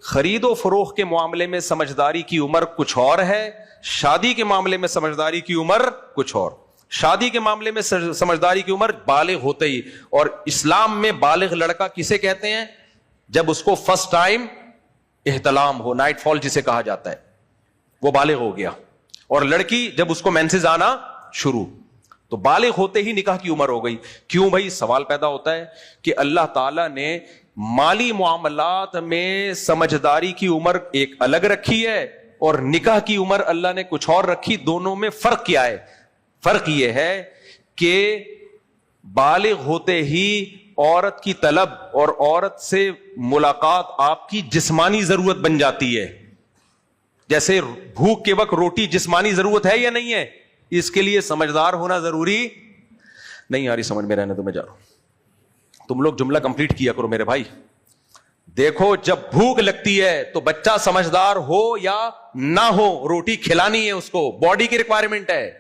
خرید و فروخت کے معاملے میں سمجھداری کی عمر کچھ اور ہے, شادی کے معاملے میں سمجھداری کی عمر کچھ اور. شادی کے معاملے میں سمجھداری کی عمر بالغ ہوتے ہی, اور اسلام میں بالغ لڑکا کسے کہتے ہیں؟ جب اس کو فرسٹ ٹائم احتلام ہو, نائٹ فال جسے کہا جاتا ہے, وہ بالغ ہو گیا. اور لڑکی جب اس کو مینسز آنا شروع, تو بالغ ہوتے ہی نکاح کی عمر ہو گئی. کیوں بھائی؟ سوال پیدا ہوتا ہے کہ اللہ تعالیٰ نے مالی معاملات میں سمجھداری کی عمر ایک الگ رکھی ہے اور نکاح کی عمر اللہ نے کچھ اور رکھی. دونوں میں فرق کیا ہے؟ فرق یہ ہے کہ بالغ ہوتے ہی عورت کی طلب اور عورت سے ملاقات آپ کی جسمانی ضرورت بن جاتی ہے. جیسے بھوک کے وقت روٹی جسمانی ضرورت ہے یا نہیں ہے؟ اس کے لیے سمجھدار ہونا ضروری نہیں. آ رہی سمجھ میں؟ رہنے تو میں جا رہا ہوں. تم لوگ جملہ کمپلیٹ کیا کرو میرے بھائی. دیکھو, جب بھوک لگتی ہے تو بچہ سمجھدار ہو یا نہ ہو, روٹی کھلانی ہے اس کو, باڈی کی ریکوائرمنٹ ہے.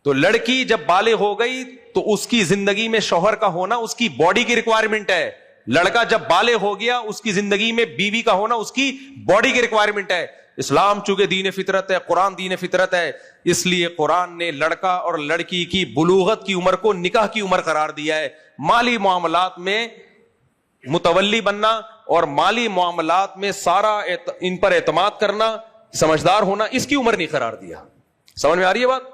تو لڑکی جب بالغ ہو گئی تو اس کی زندگی میں شوہر کا ہونا اس کی باڈی کی ریکوائرمنٹ ہے. لڑکا جب بالغ ہو گیا اس کی زندگی میں بیوی کا ہونا اس کی باڈی کی ریکوائرمنٹ ہے. اسلام چونکہ دین فطرت ہے, قرآن دین فطرت ہے, اس لیے قرآن نے لڑکا اور لڑکی کی بلوغت کی عمر کو نکاح کی عمر قرار دیا ہے. مالی معاملات میں متولی بننا اور مالی معاملات میں سارا ان پر اعتماد کرنا, سمجھدار ہونا, اس کی عمر نہیں قرار دیا. سمجھ میں آ رہی ہے بات؟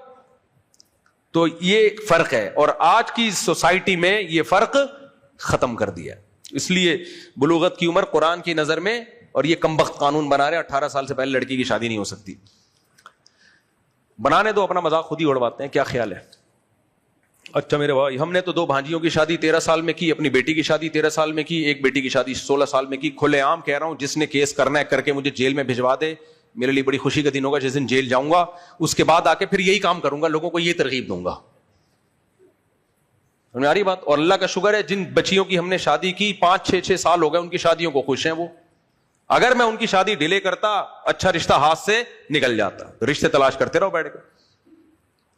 تو یہ ایک فرق ہے, اور آج کی سوسائٹی میں یہ فرق ختم کر دیا. اس لیے بلوغت کی عمر قرآن کی نظر میں, اور یہ کم بخت قانون بنا رہے 18 سال سے پہلے لڑکی کی شادی نہیں ہو سکتی. بنانے دو, اپنا مذاق خود ہی اڑواتے ہیں. کیا خیال ہے؟ اچھا میرے بھائی, ہم نے تو 2 بھانجیوں کی شادی 13 سال میں کی, اپنی بیٹی کی شادی 13 سال میں کی, ایک بیٹی کی شادی 16 سال میں کی. کھلے عام کہہ رہا ہوں, جس نے کیس کرنا ہے کر کے مجھے جیل میں بھجوا دے. میرے لیے بڑی خوشی کا دن ہوگا جس دن جیل جاؤں گا. اس کے بعد آ کے پھر یہی کام کروں گا, لوگوں کو یہ ترغیب دوں گا. ہماری بات. اور اللہ کا شکر ہے جن بچیوں کی ہم نے شادی کی 5-6 سال ہو گئے, ان کی شادیوں کو خوش ہیں وہ. اگر میں ان کی شادی ڈیلے کرتا, اچھا رشتہ ہاتھ سے نکل جاتا. رشتے تلاش کرتے رہو بیٹھ کے.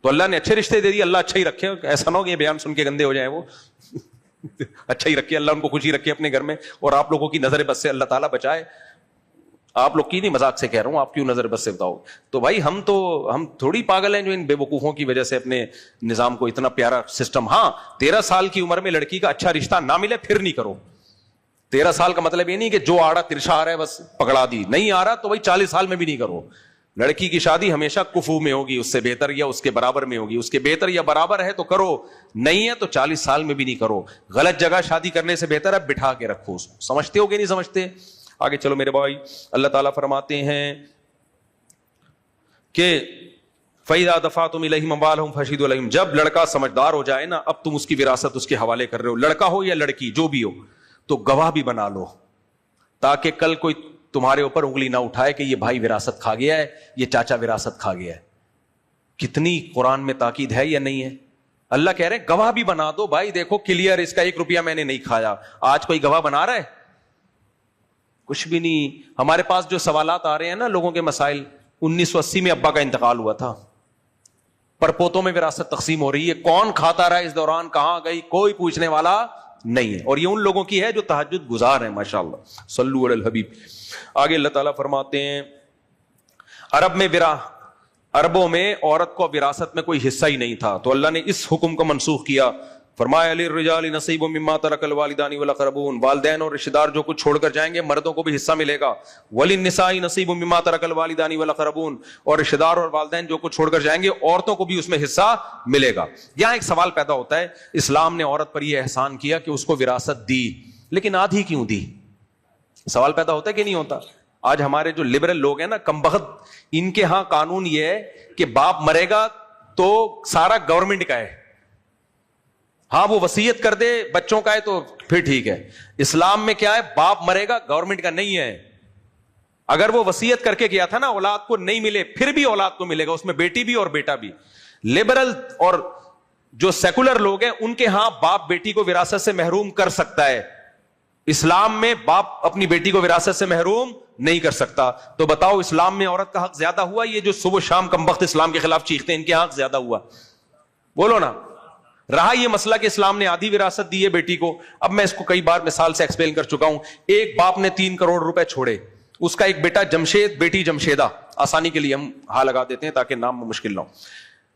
تو اللہ نے اچھے رشتے دے دیے. اللہ اچھا ہی رکھے, ایسا نہ ہو کہ یہ بیان سن کے گندے ہو جائیں وہ. اچھا ہی رکھے, اللہ ان کو خوشی رکھے اپنے گھر میں, اور آپ لوگوں کی نظر بد سے اللہ تعالیٰ بچائے. آپ لوگ کی نہیں, مذاق سے کہہ رہا ہوں, آپ کیوں نظر بد سے بتاؤ. تو بھائی ہم تھوڑی پاگل ہیں جو ان بے وقوفوں کی وجہ سے اپنے نظام کو اتنا پیارا سسٹم. ہاں 13 سال کی عمر میں لڑکی کا اچھا رشتہ نہ ملے پھر نہیں کرو. 13 سال کا مطلب یہ نہیں کہ جو آڑا ترشا آ رہا ہے بس پکڑا دی, نہیں آ رہا تو بھائی 40 سال میں بھی نہیں کرو. لڑکی کی شادی ہمیشہ کفو میں ہوگی, اس سے بہتر یا اس کے برابر میں ہوگی. اس کے بہتر یا برابر ہے تو کرو, نہیں ہے تو 40 سال میں بھی نہیں کرو. غلط جگہ شادی کرنے سے بہتر ہے بٹھا کے رکھو. سمجھتے ہو کہ نہیں سمجھتے؟ آگے چلو میرے بھائی. اللہ تعالیٰ فرماتے ہیں کہ فَإِذَا دَفَعْتُمْ إِلَيْهِمْ أَمْوَالَهُمْ فَأَشْهِدُوا عَلَيْهِمْ. جب لڑکا سمجھدار ہو جائے نا, اب تم اس کی وراثت اس کے حوالے کر رہے ہو, لڑکا ہو یا لڑکی جو بھی ہو, تو گواہ بھی بنا لو تاکہ کل کوئی تمہارے اوپر انگلی نہ اٹھائے کہ یہ بھائی وراثت کھا گیا ہے, یہ چاچا وراثت کھا گیا ہے. کتنی قرآن میں تاکید ہے یا نہیں ہے؟ اللہ کہہ رہے ہیں گواہ بھی بنا دو. بھائی دیکھو کلیئر, اس کا 1 روپیہ میں نے نہیں کھایا. آج کوئی گواہ بنا رہا ہے؟ کچھ بھی نہیں. ہمارے پاس جو سوالات آ رہے ہیں نا لوگوں کے مسائل, 1980 میں ابا کا انتقال ہوا تھا, پر پوتوں میں وراثت تقسیم ہو رہی ہے, کون کھاتا رہا اس دوران, کہاں گئی, کوئی پوچھنے والا نہیں ہے. اور یہ ان لوگوں کی ہے جو تہجد گزار ہیں. ماشاءاللہ, صلو علی الحبیب. آگے اللہ تعالیٰ فرماتے ہیں عربوں میں عورت کو وراثت میں کوئی حصہ ہی نہیں تھا, تو اللہ نے اس حکم کو منسوخ کیا. فرمایا للرجال نصیب مما ترک الوالدان والاقربون, والدین اور رشتہ دار جو کچھ چھوڑ کر جائیں گے مردوں کو بھی حصہ ملے گا. وللنساء نصیب مما ترک الوالدان والاقربون, اور رشتہ دار اور والدین جو کچھ چھوڑ کر جائیں گے عورتوں کو بھی اس میں حصہ ملے گا. یہاں ایک سوال پیدا ہوتا ہے, اسلام نے عورت پر یہ احسان کیا کہ اس کو وراثت دی, لیکن آدھی کیوں دی؟ سوال پیدا ہوتا ہے کہ نہیں ہوتا؟ آج ہمارے جو لبرل لوگ ہیں نا, کمبخت, ان کے ہاں قانون یہ ہے کہ باپ مرے گا تو سارا گورنمنٹ کا ہے. ہاں وہ وصیت کر دے بچوں کا ہے تو پھر ٹھیک ہے. اسلام میں کیا ہے, باپ مرے گا گورنمنٹ کا نہیں ہے. اگر وہ وصیت کر کے گیا تھا نا اولاد کو نہیں ملے, پھر بھی اولاد کو ملے گا, اس میں بیٹی بھی اور بیٹا بھی. لبرل اور جو سیکولر لوگ ہیں ان کے ہاں باپ بیٹی کو وراثت سے محروم کر سکتا ہے, اسلام میں باپ اپنی بیٹی کو وراثت سے محروم نہیں کر سکتا. تو بتاؤ اسلام میں عورت کا حق زیادہ ہوا؟ یہ جو صبح شام کم وقت اسلام کے خلاف چیختے ہیں ان کے حق زیادہ ہوا؟ بولو نا. رہا یہ مسئلہ کہ اسلام نے آدھی وراثت دی ہے بیٹی کو. اب میں اس کو کئی بار مثال سے ایکسپلین کر چکا ہوں. ایک باپ نے 3 کروڑ روپے چھوڑے, اس کا ایک بیٹا جمشید, بیٹی جمشیدہ, آسانی کے لیے ہم ہاں لگا دیتے ہیں تاکہ نام میں مشکل نہ ہو.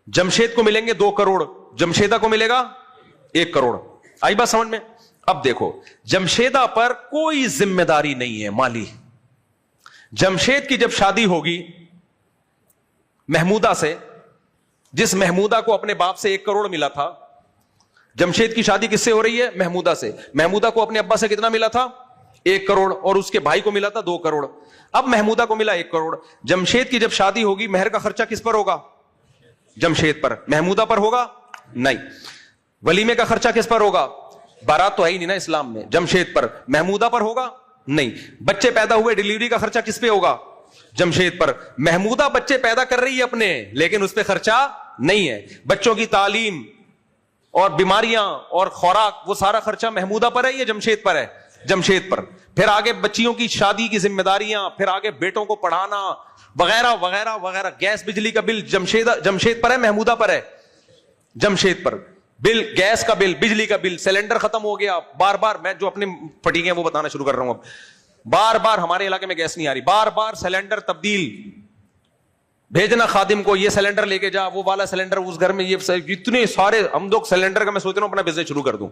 جمشید کو ملیں گے 2 کروڑ, جمشیدہ کو ملے گا 1 کروڑ. آئی بات سمجھ میں؟ اب دیکھو, جمشیدہ پر کوئی ذمہ داری نہیں ہے مالی. جمشید کی جب شادی ہوگی محمودہ سے, جس محمودہ کو اپنے باپ سے 1 کروڑ ملا تھا, جمشید کی شادی کس سے ہو رہی ہے؟ محمودہ سے. محمودہ کو اپنے ابا سے کتنا ملا تھا؟ 1 کروڑ, اور اس کے بھائی کو ملا تھا 2 کروڑ. اب محمودہ کو ملا 1 کروڑ. جمشید کی جب شادی ہوگی مہر کا خرچہ کس پر ہوگا؟ جمشید پر. محمودہ پر ہوگا؟ نہیں. ولیمے کا خرچہ کس پر ہوگا؟ بارات تو ہے ہی نہیں نا اسلام میں. جمشید پر. محمودہ پر ہوگا؟ نہیں. بچے پیدا ہوئے, ڈلیوری کا خرچہ کس پہ ہوگا؟ جمشید پر. محمودہ بچے پیدا کر رہی ہے اپنے, لیکن اس پہ خرچہ نہیں ہے. بچوں کی تعلیم اور بیماریاں اور خوراک, وہ سارا خرچہ محمودہ پر ہے یا جمشید پر ہے؟ جمشید پر. پھر آگے بچیوں کی شادی کی ذمہ داریاں, پھر آگے بیٹوں کو پڑھانا وغیرہ وغیرہ وغیرہ. گیس بجلی کا بل جمشید پر ہے محمودہ پر ہے؟ جمشید پر. بل, گیس کا بل, بجلی کا بل, سلنڈر ختم ہو گیا, بار بار میں جو اپنے پھٹی ہیں وہ بتانا شروع کر رہا ہوں. اب بار بار ہمارے علاقے میں گیس نہیں آ رہی, بار بار سلنڈر تبدیل بھیجنا خادم کو, یہ سلنڈر لے کے جا, وہ والا سلنڈر اس گھر میں, یہ اتنے سارے ہم لوگ سلنڈر کا میں سوچ رہا ہوں اپنا بزنس شروع کر دوں.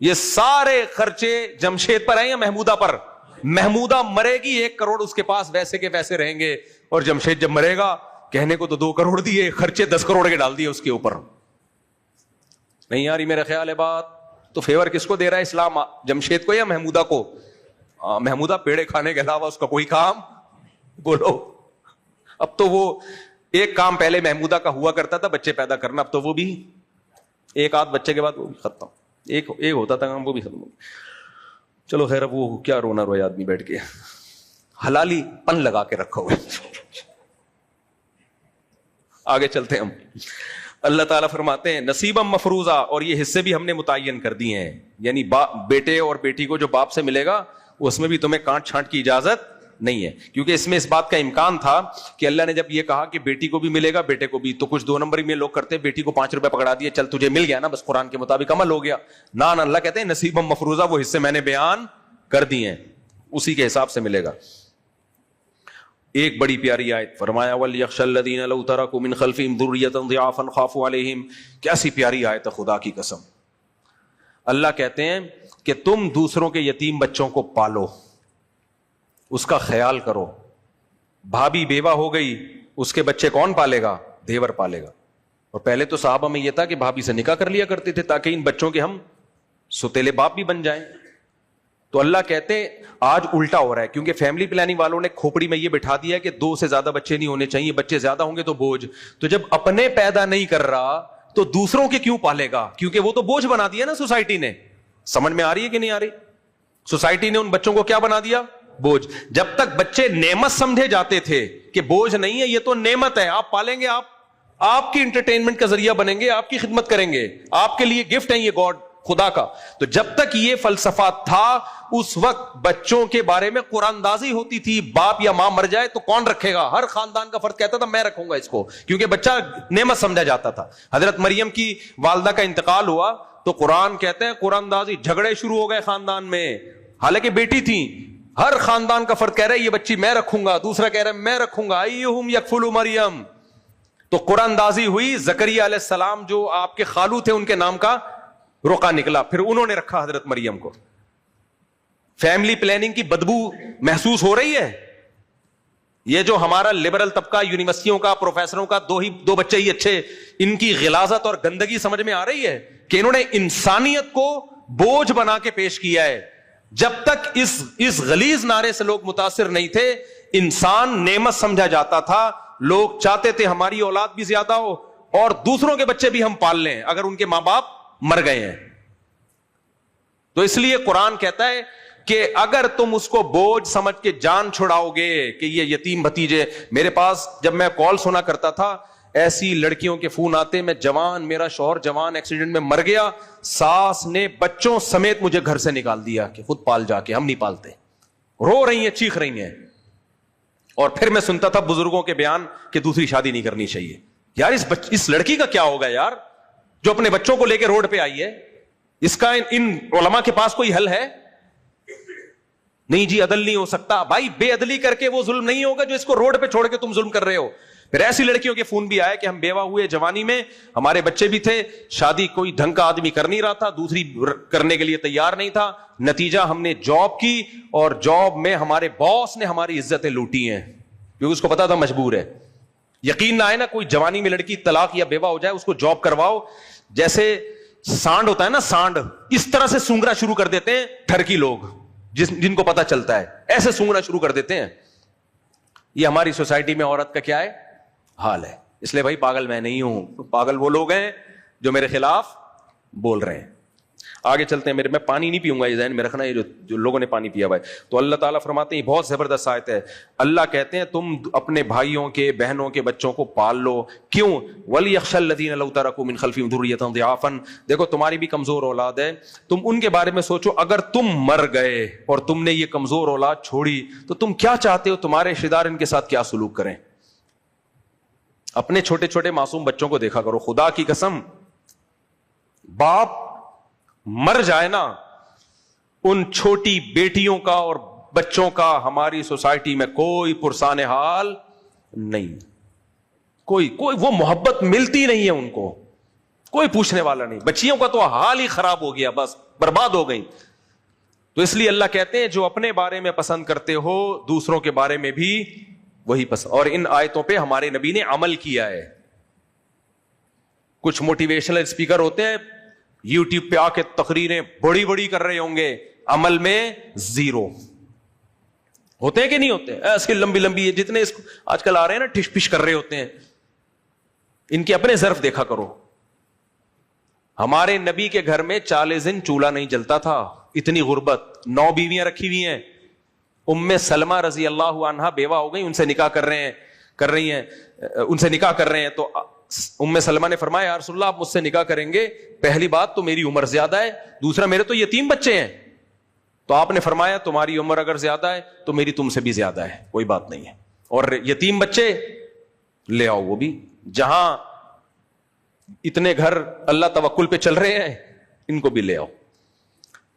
یہ سارے خرچے جمشید پر ہیں یا محمودہ پر؟ محمودہ مرے گی 1 کروڑ اس کے پاس ویسے کے ویسے رہیں گے, اور جمشید جب مرے گا کہنے کو تو 2 کروڑ دیے, خرچے 10 کروڑ کے ڈال دیے اس کے اوپر. نہیں آ رہی میرا خیال ہے بات؟ تو فیور کس کو دے رہا ہے اسلام, جمشید کو یا محمودہ کو؟ محمودہ پیڑے کھانے کے علاوہ اس کا کوئی کام, بولو. اب تو وہ ایک کام پہلے محمودہ کا ہوا کرتا تھا, بچے پیدا کرنا, اب تو وہ بھی 1 آدھ بچے کے بعد وہ بھی ختم. ایک ہوتا تھا کام, وہ بھی ختم ہو گیا. چلو خیر, اب وہ کیا رونا روئے آدمی بیٹھ کے, حلالی پن لگا کے رکھا ہوا. آگے چلتے ہیں ہم. اللہ تعالیٰ فرماتے ہیں نصیبا مفروضہ, اور یہ حصے بھی ہم نے متعین کر دیے ہیں. یعنی بیٹے اور بیٹی کو جو باپ سے ملے گا اس میں بھی تمہیں کانٹ چھانٹ کی اجازت نہیں ہے, کیونکہ اس میں اس بات کا امکان تھا کہ اللہ نے جب یہ کہا کہ بیٹی کو بھی ملے گا بیٹے کو بھی, تو کچھ 2 نمبری میں لوگ کرتے, بیٹی کو 5 روپے پکڑا دیے, چل تجھے مل گیا نا, بس قرآن کے مطابق عمل ہو گیا. نہ اللہ کہتے ہیں نصیبا مفروضہ, وہ حصے میں نے بیان کر دیے ہیں, اسی کے حساب سے ملے گا. ایک بڑی پیاری آیت فرمایا وَلْيَخْشَ الَّذِينَ لَوْ تَرَكُوا مِنْ خَلْفِهِمْ ذُرِّيَّةً ضِعَافًا خَافُوا عَلَيْهِمْ. کیسی پیاری آیت ہے, خدا کی قسم. اللہ کہتے ہیں کہ تم دوسروں کے یتیم بچوں کو پالو, اس کا خیال کرو. بھابھی بیوہ ہو گئی, اس کے بچے کون پالے گا؟ دیور پالے گا. اور پہلے تو صحابہ میں یہ تھا کہ بھابھی سے نکاح کر لیا کرتے تھے تاکہ ان بچوں کے ہم ستیلے باپ بھی بن جائیں. تو اللہ کہتے ہیں آج الٹا ہو رہا ہے, کیونکہ فیملی پلاننگ والوں نے کھوپڑی میں یہ بٹھا دیا کہ 2 سے زیادہ بچے نہیں ہونے چاہیے, بچے زیادہ ہوں گے تو بوجھ. تو جب اپنے پیدا نہیں کر رہا تو دوسروں کے کیوں پالے گا؟ کیونکہ وہ تو بوجھ بنا دیا نا سوسائٹی نے. سمجھ میں آ رہی ہے کہ نہیں آ رہی؟ سوسائٹی نے ان بچوں کو کیا بنا دیا؟ بوجھ. جب تک بچے نعمت سمجھے جاتے تھے کہ بوجھ نہیں ہے, یہ تو نعمت ہے, آپ پالیں گے, آپ کی انٹرٹینمنٹ کا ذریعہ بنیں گے, آپ کی خدمت کریں گے, آپ کے لیے گفٹ ہے یہ گاڈ خدا کا. تو جب تک یہ فلسفہ تھا اس وقت بچوں کے بارے میں قرآن اندازی ہوتی تھی. باپ یا ماں مر جائے تو کون رکھے گا؟ ہر خاندان کا فرد کہتا تھا میں رکھوں گا اس کو, کیونکہ بچہ نعمت سمجھا جاتا تھا. حضرت مریم کی والدہ کا انتقال ہوا تو قرآن کہتے ہیں قرآن اندازی جھگڑے شروع ہو گئے خاندان میں, حالانکہ بیٹی تھی. ہر خاندان کا فرد کہہ رہا ہے یہ بچی میں رکھوں گا, دوسرا کہہ رہا ہے میں رکھوں گا. ایہم یکفل مریم. تو قرآن اندازی ہوئی, زکریا علیہ السلام جو آپ کے خالو تھے ان کے نام کا رقعہ نکلا, پھر انہوں نے رکھا حضرت مریم کو. فیملی پلاننگ کی بدبو محسوس ہو رہی ہے. یہ جو ہمارا لبرل طبقہ, یونیورسٹیوں کا, پروفیسروں کا 2 بچے ہی اچھے, ان کی غلاظت اور گندگی سمجھ میں آ رہی ہے کہ انہوں نے انسانیت کو بوجھ بنا کے پیش کیا ہے. جب تک اس غلیظ نعرے سے لوگ متاثر نہیں تھے, انسان نعمت سمجھا جاتا تھا. لوگ چاہتے تھے ہماری اولاد بھی زیادہ ہو اور دوسروں کے بچے بھی ہم پال لیں اگر ان کے ماں باپ مر گئے ہیں. تو اس لیے قرآن کہتا ہے کہ اگر تم اس کو بوجھ سمجھ کے جان چھڑاؤ گے کہ یہ یتیم بھتیجے. میرے پاس جب میں کال سنا کرتا تھا ایسی لڑکیوں کے فون آتے, میں جوان, میرا شوہر جوان ایکسیڈنٹ میں مر گیا, ساس نے بچوں سمیت مجھے گھر سے نکال دیا کہ خود پال جا کے, ہم نہیں پالتے. رو رہی ہیں, چیخ رہی ہیں. اور پھر میں سنتا تھا بزرگوں کے بیان کہ دوسری شادی نہیں کرنی چاہیے. یار اس لڑکی کا کیا ہوگا یار, جو اپنے بچوں کو لے کے روڈ پہ آئی ہے؟ اس کا ان علماء کے پاس کوئی حل ہے؟ نہیں جی, عدل نہیں ہو سکتا. بھائی بے عدلی کر کے وہ ظلم نہیں ہوگا جو اس کو روڈ پہ چھوڑ کے تم ظلم کر رہے ہو. پھر ایسی لڑکیوں کے فون بھی آئے کہ ہم بیوہ ہوئے جوانی میں, ہمارے بچے بھی تھے, شادی کوئی ڈھنگ کا آدمی کر نہیں رہا تھا, دوسری کرنے کے لیے تیار نہیں تھا, نتیجہ ہم نے جاب کی اور جاب میں ہمارے باس نے ہماری عزتیں لوٹی ہیں کیونکہ اس کو پتا تھا مجبور ہے. یقین نہ آئے نا, کوئی جوانی میں لڑکی طلاق یا بیوہ ہو جائے, اس کو جاب کرواؤ, جیسے سانڈ ہوتا ہے نا سانڈ, اس طرح سے سونگنا شروع کر دیتے ہیں ٹھرکی لوگ, جن کو پتا چلتا ہے ایسے سونگنا شروع کر دیتے ہیں. یہ ہماری سوسائٹی میں عورت کا کیا ہے حال ہے. اس لیے بھائی پاگل میں نہیں ہوں, پاگل وہ لوگ ہیں جو میرے خلاف بول رہے ہیں. آگے چلتے ہیں. میں پانی نہیں پیوں گا, یہ ذہن میں رکھنا, یہ جو لوگوں نے پانی پیا ہوا ہے. تو اللہ تعالیٰ فرماتے ہیں, یہ بہت زبردست آیت ہے. اللہ کہتے ہیں تم اپنے بھائیوں کے بہنوں کے بچوں کو پال لو. کیوں؟ وَلْيَخْشَ الَّذِينَ لَوْ تَرَكُوا مِنْ خَلْفِهِمْ ذُرِّيَّةً ضِعَافًا. دیکھو تمہاری بھی کمزور اولاد ہے, تم ان کے بارے میں سوچو, اگر تم مر گئے اور تم نے یہ کمزور اولاد چھوڑی تو تم کیا چاہتے ہو تمہارے رشتہ دار ان کے ساتھ کیا سلوک کریں؟ اپنے چھوٹے چھوٹے معصوم بچوں کو دیکھا کرو. خدا کی قسم, باپ مر جائے نا, ان چھوٹی بیٹیوں کا اور بچوں کا ہماری سوسائٹی میں کوئی پرسان حال نہیں, کوئی وہ محبت ملتی نہیں ہے ان کو, کوئی پوچھنے والا نہیں. بچیوں کا تو حال ہی خراب ہو گیا, بس برباد ہو گئی. تو اس لیے اللہ کہتے ہیں جو اپنے بارے میں پسند کرتے ہو دوسروں کے بارے میں بھی وہی پسند. اور ان آیتوں پہ ہمارے نبی نے عمل کیا ہے. کچھ موٹیویشنل اسپیکر ہوتے ہیں, یوٹیوب پہ آ کے تقریریں بڑی بڑی کر رہے ہوں گے, عمل میں زیرو. ہوتے ہیں کہ نہیں ہوتے؟ اس کی لمبی لمبی جتنے آج کل آ رہے ہیں نا, ٹش پش کر رہے ہوتے ہیں. ان کے اپنے ظرف دیکھا کرو. ہمارے نبی کے گھر میں 40 دن چولہا نہیں جلتا تھا, اتنی غربت. 9 بیویاں رکھی ہوئی ہیں. ام سلمہ رضی اللہ عنہا بیوہ ہو گئی, ان سے نکاح کر رہی ہیں. تو ام سلمہ نے فرمایا یا رسول اللہ آپ مجھ سے نکاح کریں گے, پہلی بات تو میری عمر زیادہ ہے, دوسرا میرے تو یتیم بچے ہیں. تو آپ نے فرمایا تمہاری عمر اگر زیادہ ہے تو میری تم سے بھی زیادہ ہے, کوئی بات نہیں ہے, اور یتیم بچے لے آؤ, وہ بھی جہاں اتنے گھر اللہ توکل پہ چل رہے ہیں ان کو بھی لے آؤ.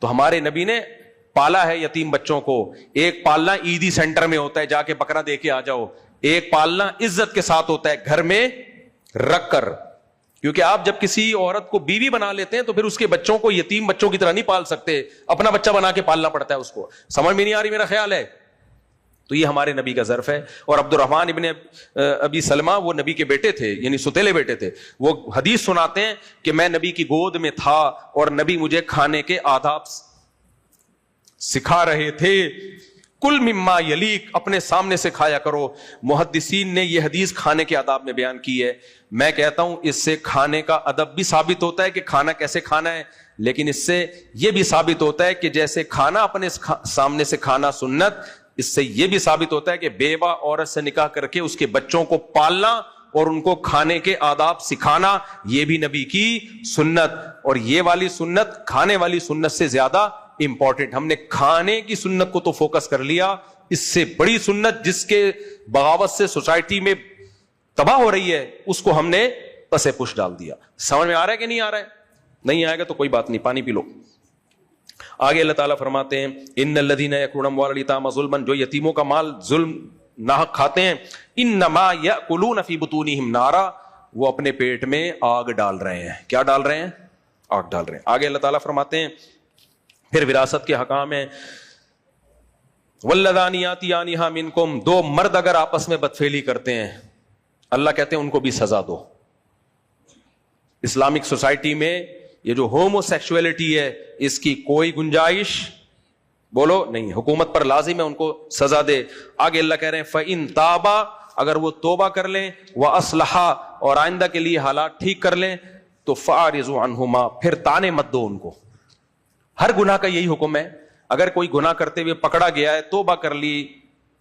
تو ہمارے نبی نے پالا ہے یتیم بچوں کو. ایک پالنا عیدی سینٹر میں ہوتا ہے, جا کے بکرا دے کے آ جاؤ. ایک پالنا عزت کے ساتھ ہوتا ہے, گھر میں رکھ کر. کیونکہ آپ جب کسی عورت کو بیوی بنا لیتے ہیں تو پھر اس کے بچوں کو یتیم بچوں کی طرح نہیں پال سکتے, اپنا بچہ بنا کے پالنا پڑتا ہے اس کو. سمجھ میں نہیں آ رہی میرا خیال ہے؟ تو یہ ہمارے نبی کا ظرف ہے. اور عبد الرحمن ابن ابی سلمہ وہ نبی کے بیٹے تھے, یعنی ستیلے بیٹے تھے. وہ حدیث سناتے ہیں کہ میں نبی کی گود میں تھا اور نبی مجھے کھانے کے آداب سکھا رہے تھے. کل مما یلیک, اپنے سامنے سے کھایا کرو. محدثین نے یہ حدیث کھانے کے آداب میں بیان کی ہے. میں کہتا ہوں اس سے کھانے کا ادب بھی ثابت ہوتا ہے کہ کھانا کیسے کھانا ہے, لیکن اس سے یہ بھی ثابت ہوتا ہے کہ جیسے کھانا اپنے سامنے سے کھانا سنت, اس سے یہ بھی ثابت ہوتا ہے کہ بیوہ عورت سے نکاح کر کے اس کے بچوں کو پالنا اور ان کو کھانے کے آداب سکھانا یہ بھی نبی کی سنت. اور یہ والی سنت کھانے والی سنت سے زیادہ امپورٹنٹ. ہم نے کھانے کی سنت کو تو فوکس کر لیا, اس سے بڑی سنت جس کے بغاوت سے سوسائٹی میں تباہ ہو رہی ہے اس کو ہم نے پسے پش ڈال دیا. سمجھ میں آ رہا ہے کہ نہیں آ رہا ہے؟ نہیں آئے گا تو کوئی بات نہیں, پانی پی لو. آگے اللہ تعالیٰ فرماتے ہیں ان الذین یأکلون اموال الیتامی ظلما, جو یتیموں کا مال ظلم ناحق کھاتے ہیں, انما یأکلون فی بطونہم نارا, وہ اپنے پیٹ میں آگ ڈال رہے ہیں. کیا ڈال رہے ہیں؟ آگ ڈال رہے ہیں. آگے اللہ تعالیٰ فرماتے ہیں پھر وراثت کے حکام ہیں, واللذان یاتیانھا منکم, 2 مرد اگر آپس میں بدفعلی کرتے ہیں اللہ کہتے ہیں ان کو بھی سزا دو. اسلامک سوسائٹی میں یہ جو ہومو سیکشولیٹی ہے اس کی کوئی گنجائش بولو نہیں, حکومت پر لازم ہے ان کو سزا دے. آگے اللہ کہہ رہے ہیں فَإِن تَابَا, اگر وہ توبہ کر لیں, وَأَصْلَحَا, اور آئندہ کے لیے حالات ٹھیک کر لیں, تو فَأَعْرِضُوا عَنْهُمَا, پھر تانے مت دو ان کو. ہر گناہ کا یہی حکم ہے. اگر کوئی گناہ کرتے ہوئے پکڑا گیا ہے, توبہ کر لی,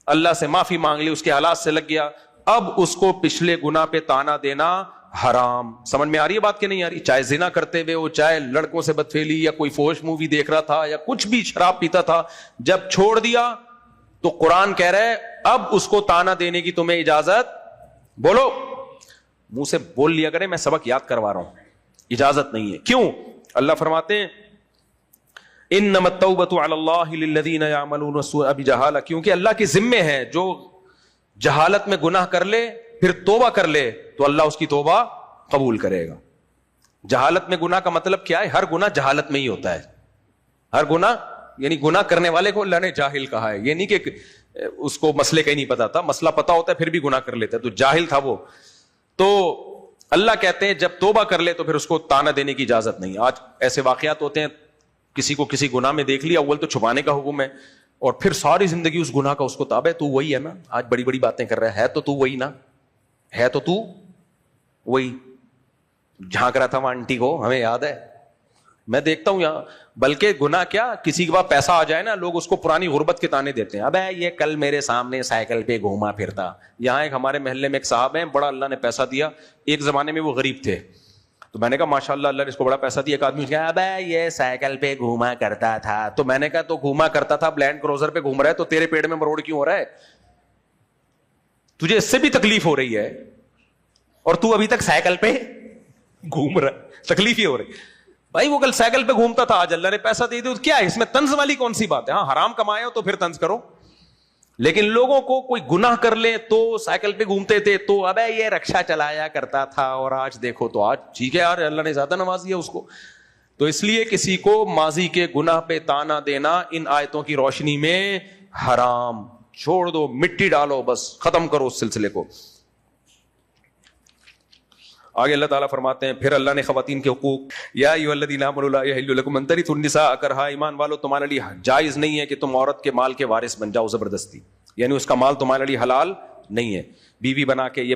اللہ سے معافی مانگ لی, اس کے حالات سے لگ گیا, اب اس کو پچھلے گناہ پہ تانا دینا حرام. سمجھ میں آ رہی ہے بات کہ نہیں آ رہی؟ چاہے زنا کرتے ہوئے ہو, چاہے لڑکوں سے بدفعلی یا کوئی فوش مووی دیکھ رہا تھا یا کچھ بھی شراب پیتا تھا, جب چھوڑ دیا تو قرآن کہہ رہا ہے اب اس کو تانا دینے کی تمہیں اجازت, بولو منہ سے بول لیا کرے, میں سبق یاد کروا رہا ہوں, اجازت نہیں ہے. کیوں؟ اللہ فرماتے ہیں انما التوبۃ علی اللہ للذین یعملون السوء بجہالہ, کیونکہ اللہ کے ذمے ہے جو جہالت میں گناہ کر لے پھر توبہ کر لے تو اللہ اس کی توبہ قبول کرے گا. جہالت میں گناہ کا مطلب کیا ہے؟ ہر گناہ جہالت میں ہی ہوتا ہے. ہر گناہ یعنی گناہ کرنے والے کو اللہ نے جاہل کہا ہے, یہ نہیں کہ اس کو مسئلے کا ہی نہیں پتا تھا, مسئلہ پتا ہوتا ہے پھر بھی گناہ کر لیتا ہے, تو جاہل تھا وہ. تو اللہ کہتے ہیں جب توبہ کر لے تو پھر اس کو تانا دینے کی اجازت نہیں. آج ایسے واقعات ہوتے ہیں, کسی کو کسی گناہ میں دیکھ لیا, اول تو چھپانے کا حکم ہے اور پھر ساری زندگی اس گناہ کا اس کو تاب ہے. تو وہی ہے نا, آج بڑی بڑی باتیں کر رہا ہے تو وہی نا, ہے تو وہی جھانک رہا تھا وہ آنٹی کو, ہمیں یاد ہے. میں دیکھتا ہوں یہاں, بلکہ گناہ کیا, کسی کے پاس پیسہ آ جائے نا, لوگ اس کو پرانی غربت کے تانے دیتے ہیں. ابے یہ کل میرے سامنے سائیکل پہ گھوما پھرتا. یہاں ایک ہمارے محلے میں ایک صاحب ہیں, بڑا اللہ نے پیسہ دیا, ایک زمانے میں وہ غریب تھے, تو میں نے کہا ماشاء اللہ اللہ نے اس کو بڑا پیسہ دیا. ایک آدمی کہا ابے یہ سائیکل پہ گھوما کرتا تھا, تو میں نے کہا تو گھوما کرتا تھا, لینڈ کروزر پہ گھوم رہا ہے تو تیرے پیٹ میں مروڑ کیوں ہو رہا ہے؟ تجھے اس سے بھی تکلیف ہو رہی ہے اور تو ابھی تک سائیکل پہ گھوم رہا ہے, تکلیف ہی ہو رہی. بھائی وہ کل سائیکل پہ گھومتا تھا, آج اللہ نے پیسہ دے دیا, کیا ہے اس میں طنز والی کون سی بات ہے؟ ہاں حرام کمائے ہو تو پھر طنز کرو, لیکن لوگوں کو کوئی گناہ کر لے تو سائیکل پہ گھومتے تھے تو ابے یہ رکشا چلایا کرتا تھا اور آج دیکھو تو آج ٹھیک ہے یار, اللہ نے زیادہ نواز دیا اس کو. تو اس لیے کسی کو ماضی کے گناہ پہ تانا دینا ان آیتوں کی روشنی میں حرام. چھوڑ دو, مٹی ڈالو, بس ختم کرو اس سلسلے کو. آگے اللہ تعالیٰ فرماتے ہیں پھر اللہ نے خواتین کے حقوق, یا ایھا الذین آمنوا لا یحل لکم ان ترثوا النساء کرہا, ایمان والو تمہارے لیے جائز نہیں ہے کہ تم عورت کے مال کے وارث بن جاؤ زبردستی, یعنی اس کا مال تمہارے لیے حلال نہیں ہے. بیوی بنا کے, یہ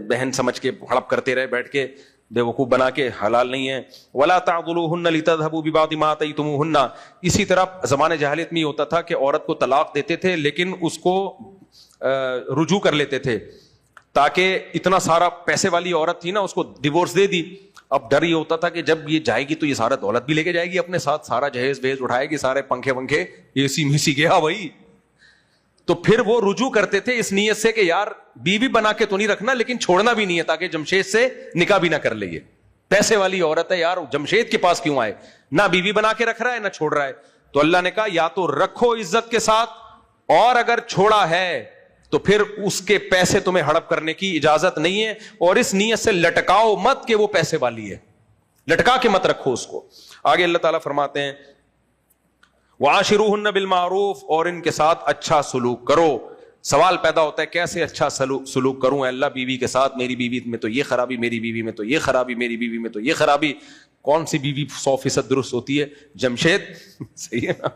بہن سمجھ کے ہڑپ کرتے رہے بیٹھ کے, بے وقوف بنا کے, حلال نہیں ہے. ولا تعضلوهن لتذهبوا ببعض ما آتيتموهن, اسی طرح زمانے جاہلیت میں یہ ہوتا تھا کہ عورت کو طلاق دیتے تھے لیکن اس کو رجوع کر لیتے تھے, تاکہ اتنا سارا پیسے والی عورت تھی نا, اس کو ڈیورس دے دی. اب ڈر یہ ہوتا تھا کہ جب یہ جائے گی تو یہ سارا دولت بھی لے کے جائے گی اپنے ساتھ, سارا جہیز بہیز اٹھائے گی, سارے پنکھے ونکھے اے سی میسی گیا بھائی. تو پھر وہ رجوع کرتے تھے اس نیت سے کہ یار بیوی بنا کے تو نہیں رکھنا لیکن چھوڑنا بھی نہیں ہے, تاکہ جمشید سے نکاح بھی نہ کر لے. یہ پیسے والی عورت ہے یار, جمشید کے پاس کیوں آئے, نہ بیوی بنا کے رکھ رہا ہے نہ چھوڑ رہا ہے. تو اللہ نے کہا یا تو رکھو عزت کے ساتھ, اور اگر چھوڑا ہے تو پھر اس کے پیسے تمہیں ہڑپ کرنے کی اجازت نہیں ہے, اور اس نیت سے لٹکاؤ مت کہ وہ پیسے والی ہے, لٹکا کے مت رکھو اس کو. آگے اللہ تعالیٰ فرماتے ہیں وعاشروہن بالمعروف, اور ان کے ساتھ اچھا سلوک کرو. سوال پیدا ہوتا ہے کیسے اچھا سلوک کروں اے اللہ بیوی کے ساتھ, میری بیوی میں تو یہ خرابی, میری بیوی میں تو یہ خرابی, میری بیوی میں تو یہ خرابی. کون سی بیوی 100% درست ہوتی ہے؟ جمشید صحیح ہے نا.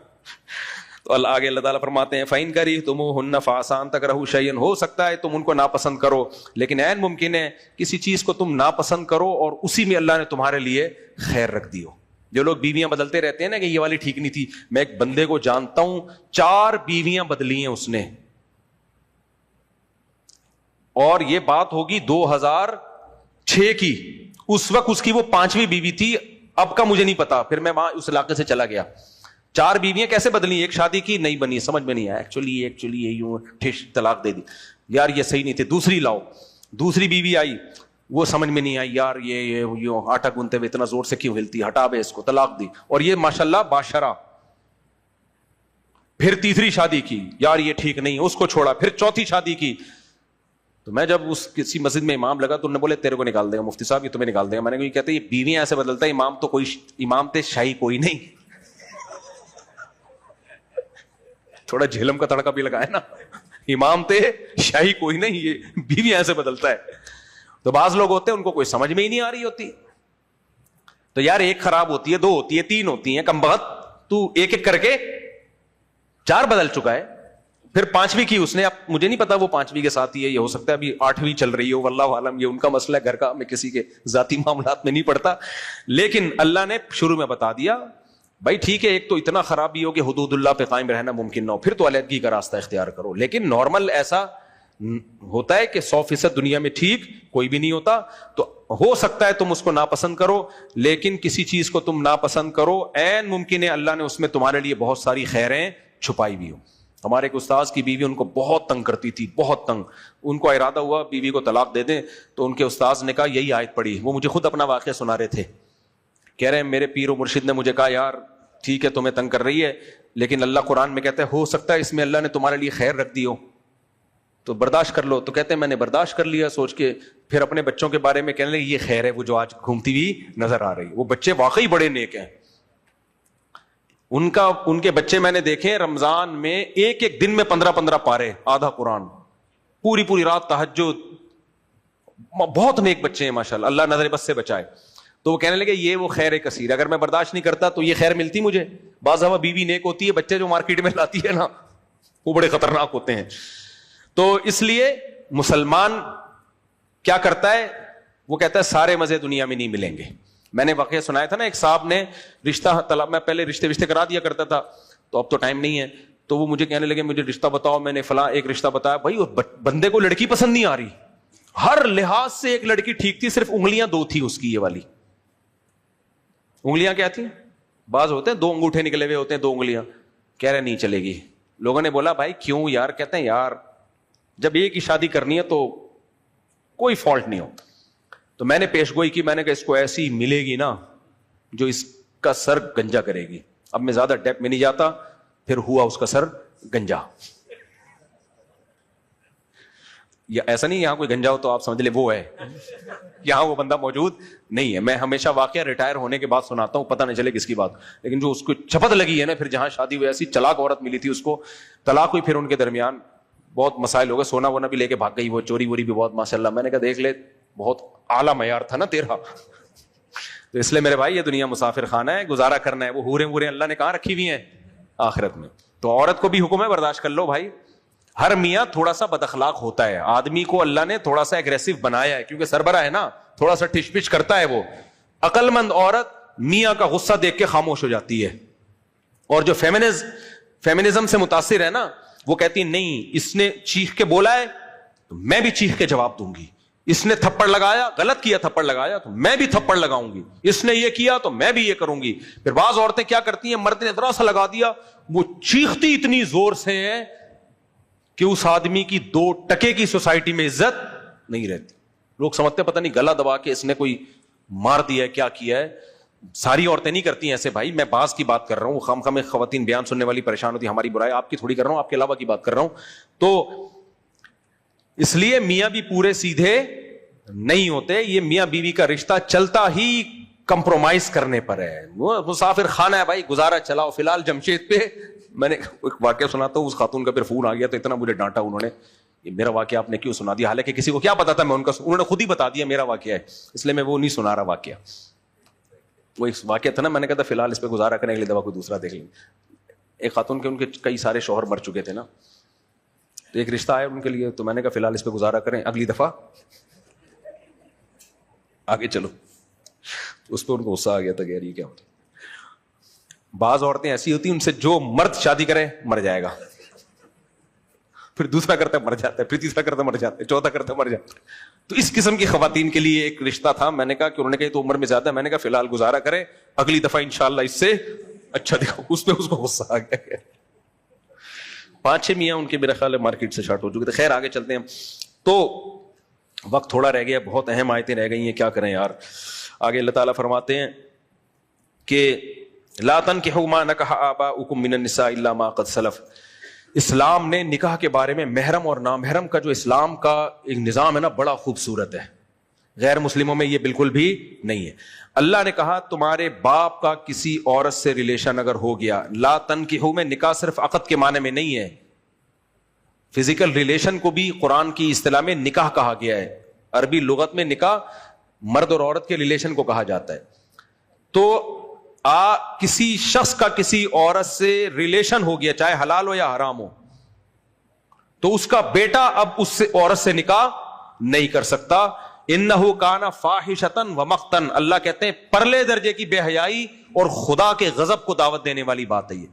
تو آگے اللہ تعالیٰ فرماتے ہیں فَإِن كَرِهْتُمُوهُنَّ فَعَسَىٰ أَن تَكْرَهُوا شَيْئًا, ہو سکتا ہے تم ان کو ناپسند کرو, لیکن عین ممکن ہے کسی چیز کو تم ناپسند کرو اور اسی میں اللہ نے تمہارے لیے خیر رکھ دی ہو. جو لوگ بیویاں بدلتے رہتے ہیں نا کہ یہ والی ٹھیک نہیں تھی, میں ایک بندے کو جانتا ہوں 4 بیویاں بدلی ہیں اس نے, اور یہ بات ہوگی 2006 کی, اس وقت اس کی وہ 5ویں بیوی تھی, اب کا مجھے نہیں پتا, پھر میں وہاں اس علاقے سے چلا گیا. 4 بیویاں کیسے بدلی, ایک شادی کی نہیں بنی, سمجھ میں نہیں آیا, ایکچولی یہ یوں ٹھش طلاق دے دی, یار یہ صحیح نہیں تھے, دوسری لاؤ. دوسری بیوی آئی, وہ سمجھ میں نہیں آئی, یار یہ آٹا گونتے ہوئے اتنا زور سے کیوں ہلتی, ہٹا بے اس کو, طلاق دی, اور یہ ماشاءاللہ باشرہ. پھر تیسری شادی کی, یار یہ ٹھیک نہیں, اس کو چھوڑا. پھر چوتھی شادی کی. تو میں جب اس کسی مسجد میں امام لگا تو انہوں نے بولے تیرے کو نکال دے گا مفتی صاحب, یہ تمہیں نکال دے گا. میں نے کہا یہ کہتے ہیں یہ بیویاں ایسے بدلتا ہے, امام تو کوئی, امام تے شاہی کوئی نہیں. تھوڑا جھیلم کا تڑکا بھی لگا ہے نا, امام تے شاہی کوئی نہیں, یہ بیوی ایسے بدلتا ہے. تو بعض لوگ ہوتے ہیں ان کو کوئی سمجھ میں ہی نہیں آ رہی ہوتی, تو یار ایک خراب ہوتی ہے, 2 ہوتی ہے, 3 ہوتی ہیں, کم بخت تو ایک ایک کر کے 4 بدل چکا ہے. پھر 5ویں کی اس نے, اب مجھے نہیں پتا وہ 5ویں کے ساتھ ہی ہے, یہ ہو سکتا ہے ابھی 8ویں چل رہی ہو, واللہ عالم, یہ ان کا مسئلہ ہے گھر کا, میں کسی کے ذاتی معاملات میں نہیں پڑتا. لیکن اللہ نے شروع میں بتا دیا بھائی ٹھیک ہے, ایک تو اتنا خرابی ہو کہ حدود اللہ پہ قائم رہنا ممکن نہ ہو, پھر تو علیحدگی کا راستہ اختیار کرو, لیکن نارمل ایسا ہوتا ہے کہ 100% دنیا میں ٹھیک کوئی بھی نہیں ہوتا, تو ہو سکتا ہے تم اس کو ناپسند کرو, لیکن کسی چیز کو تم ناپسند کرو, عین ممکن ہے اللہ نے اس میں تمہارے لیے بہت ساری خیریں چھپائی بھی ہو. ہمارے ایک استاذ کی بیوی ان کو بہت تنگ کرتی تھی, بہت تنگ. ان کو ارادہ ہوا بیوی کو طلاق دے دیں, تو ان کے استاذ نے کہا یہی آیت پڑھی. وہ مجھے خود اپنا واقعہ سنا رہے تھے, کہہ رہے ہیں میرے پیر و مرشد نے مجھے کہا یار ٹھیک ہے تمہیں تنگ کر رہی ہے, لیکن اللہ قرآن میں کہتا ہے ہو سکتا ہے اس میں اللہ نے تمہارے لیے خیر رکھ دی ہو, تو برداشت کر لو. تو کہتے ہیں میں نے برداشت کر لیا سوچ کے. پھر اپنے بچوں کے بارے میں کہنے لگے یہ خیر ہے وہ جو آج گھومتی ہوئی نظر آ رہی. وہ بچے واقعی بڑے نیک ہیں. ان کے بچے میں نے دیکھے رمضان میں ایک ایک دن میں 15 پارے, آدھا قرآن, پوری رات تہجد. بہت نیک بچے ہیں ماشاءاللہ, اللہ نظر بس سے بچائے. تو وہ کہنے لگے یہ وہ خیر کثیر, اگر میں برداشت نہیں کرتا تو یہ خیر ملتی مجھے. بعض دفعہ بیوی نیک ہوتی ہے, بچے جو مارکیٹ میں لاتی ہے نا وہ بڑے خطرناک ہوتے ہیں. تو اس لیے مسلمان کیا کرتا ہے, وہ کہتا ہے سارے مزے دنیا میں نہیں ملیں گے. میں نے واقعہ سنایا تھا نا, ایک صاحب نے رشتہ طلب, میں پہلے رشتے کرا دیا کرتا تھا, تو اب تو ٹائم نہیں ہے, تو وہ مجھے کہنے لگے مجھے رشتہ بتاؤ. میں نے فلاں ایک رشتہ بتایا. بھائی بندے کو لڑکی پسند نہیں آ رہی, ہر لحاظ سے ایک لڑکی ٹھیک تھی, صرف انگلیاں 2 تھی اس کی. یہ والی انگلیاں کیا تھی, بعض ہوتے ہیں 2 انگوٹھے نکلے ہوئے ہوتے ہیں, 2 انگلیاں. کہہ رہے نہیں چلے گی. لوگوں نے بولا بھائی کیوں یار؟ کہتے ہیں یار جب ایک ہی شادی کرنی ہے تو کوئی فالٹ نہیں ہو. تو میں نے پیش گوئی کی, میں نے کہا اس کو ایسی ملے گی نا جو اس کا سر گنجا کرے گی. اب میں زیادہ ڈیپ میں نہیں جاتا, پھر ہوا اس کا سر گنجا. یا ایسا نہیں یہاں کوئی گنجا ہو تو آپ سمجھ لے وہ ہے, یہاں وہ بندہ موجود نہیں ہے. میں ہمیشہ واقعہ ریٹائر ہونے کے بعد سناتا ہوں, پتہ نہیں چلے کس کی بات. لیکن جو اس کو چپت لگی ہے نا, پھر جہاں شادی ہوئی, ایسی چلاک عورت ملی تھی اس کو, طلاق ہوئی, پھر ان کے درمیان بہت مسائل ہو گئے, سونا وونا بھی لے کے بھاگ گئی, وہ چوری ووری بھی بہت ماشاءاللہ. میں نے کہا دیکھ لے بہت اعلیٰ معیار تھا نا تیرا. تو اس لیے میرے بھائی یہ دنیا مسافر خانہ ہے, گزارا کرنا ہے. وہ حوریں ووریں اللہ نے کہاں رکھی ہوئی ہیں آخرت میں. تو عورت کو بھی حکم ہے برداشت کر لو بھائی. ہر میاں تھوڑا سا بد اخلاق ہوتا ہے, آدمی کو اللہ نے تھوڑا سا ایگریسو بنایا ہے کیونکہ سربراہ ہے نا, تھوڑا سا ٹچ پچ کرتا ہے. وہ عقل مند عورت میاں کا غصہ دیکھ کے خاموش ہو جاتی ہے, اور جو فیمنزم سے متاثر ہے نا وہ کہتی نہیں اس نے چیخ کے بولا ہے تو میں بھی چیخ کے جواب دوں گی, اس نے تھپڑ لگایا, غلط کیا تھپڑ لگایا تو میں بھی تھپڑ لگاؤں گی, اس نے یہ کیا تو میں بھی یہ کروں گی. پھر بعض عورتیں کیا کرتی ہیں, مرد نے ذرا سا لگا دیا, وہ چیختی اتنی زور سے ہے کہ اس آدمی کی 2 ٹکے کی سوسائٹی میں عزت نہیں رہتی. لوگ سمجھتے پتہ نہیں گلا دبا کے اس نے کوئی مار دیا ہے, کیا کیا ہے. ساری عورتیں نہیں کرتی ہیں ایسے بھائی, میں بعض کی بات کر رہا ہوں. خام خام خواتین بیان سننے والی پریشان ہوتی, ہماری برائی, آپ کی تھوڑی کر رہا ہوں, آپ کے علاوہ کی بات کر رہا ہوں. تو اس لیے میاں بھی پورے سیدھے نہیں ہوتے. یہ میاں بیوی کا رشتہ چلتا ہی کمپرومائز کرنے پر ہے. وہ مسافر خانہ ہے بھائی, گزارا چلاؤ. فی الحال جمشید پہ میں نے ایک واقعہ سناتا ہوں, اس خاتون کا پھر فون آ گیا تو اتنا مجھے ڈانٹا انہوں نے, یہ میرا واقعہ آپ نے کیوں سنا دیا, حالانکہ کسی کو کیا پتا تھا میں ان کا, انہوں نے خود ہی بتا دیا میرا واقعہ ہے, اس لیے میں وہ نہیں سنا رہا واقعہ. وہ ایک واقعہ تھا نا, میں نے کہا تھا فی الحال اس پہ گزارا کریں, اگلی دفعہ کوئی دوسرا دیکھ لیں. ایک خاتون کے ان کے کئی سارے شوہر مر چکے تھے نا, تو ایک رشتہ آیا ان کے لیے, تو میں نے کہا فی الحال اس پہ گزارا کریں, اگلی دفعہ آگے چلو. اس پہ ان کو غصہ آ گیا تھا کہ یار یہ کیا ہوتا. بعض عورتیں ایسی ہوتی ہیں ان سے جو مرد شادی کرے مر جائے گا, پھر دوسرا کرتا مر جاتا ہے, پھر تیسرا کرتا مر جاتا ہے, چوتھا کرتا مر جاتا ہے. تو اس قسم کی خواتین کے لیے ایک رشتہ تھا. میں نے کہا کہ انہوں نے کہا تو عمر میں زیادہ ہے, میں نے کہا فی الحال گزارا کرے, اگلی دفعہ انشاءاللہ اس سے اچھا دکھاؤ. اس پہ اس کو غصہ آ گیا. 5-6 میاں ان کے میرا خیال ہے مارکیٹ سے شارٹ ہو چکے تھے. خیر آگے چلتے ہیں, تو وقت تھوڑا رہ گیا, بہت اہم آیتیں رہ گئی ہیں, کیا کریں یار. آگے اللہ تعالیٰ فرماتے ہیں کہ لا تنکحوا ما نکح آباؤکم من النساء الا ما قد سلف. اسلام نے نکاح کے بارے میں محرم اور نامحرم کا جو اسلام کا ایک نظام ہے نا, بڑا خوبصورت ہے. غیر مسلموں میں یہ بالکل بھی نہیں ہے. اللہ نے کہا تمہارے باپ کا کسی عورت سے ریلیشن اگر ہو گیا, لا تنکحوا میں نکاح صرف عقد کے معنی میں نہیں ہے, فزیکل ریلیشن کو بھی قرآن کی اصطلاح میں نکاح کہا گیا ہے. عربی لغت میں نکاح مرد اور عورت کے ریلیشن کو کہا جاتا ہے. تو کسی شخص کا کسی عورت سے ریلیشن ہو گیا, چاہے حلال ہو یا حرام ہو, تو اس کا بیٹا اب اس سے عورت سے نکاح نہیں کر سکتا. انہ کان فاحشۃ ومقتا, اللہ کہتے ہیں پرلے درجے کی بے حیائی اور خدا کے غضب کو دعوت دینے والی بات ہے یہ,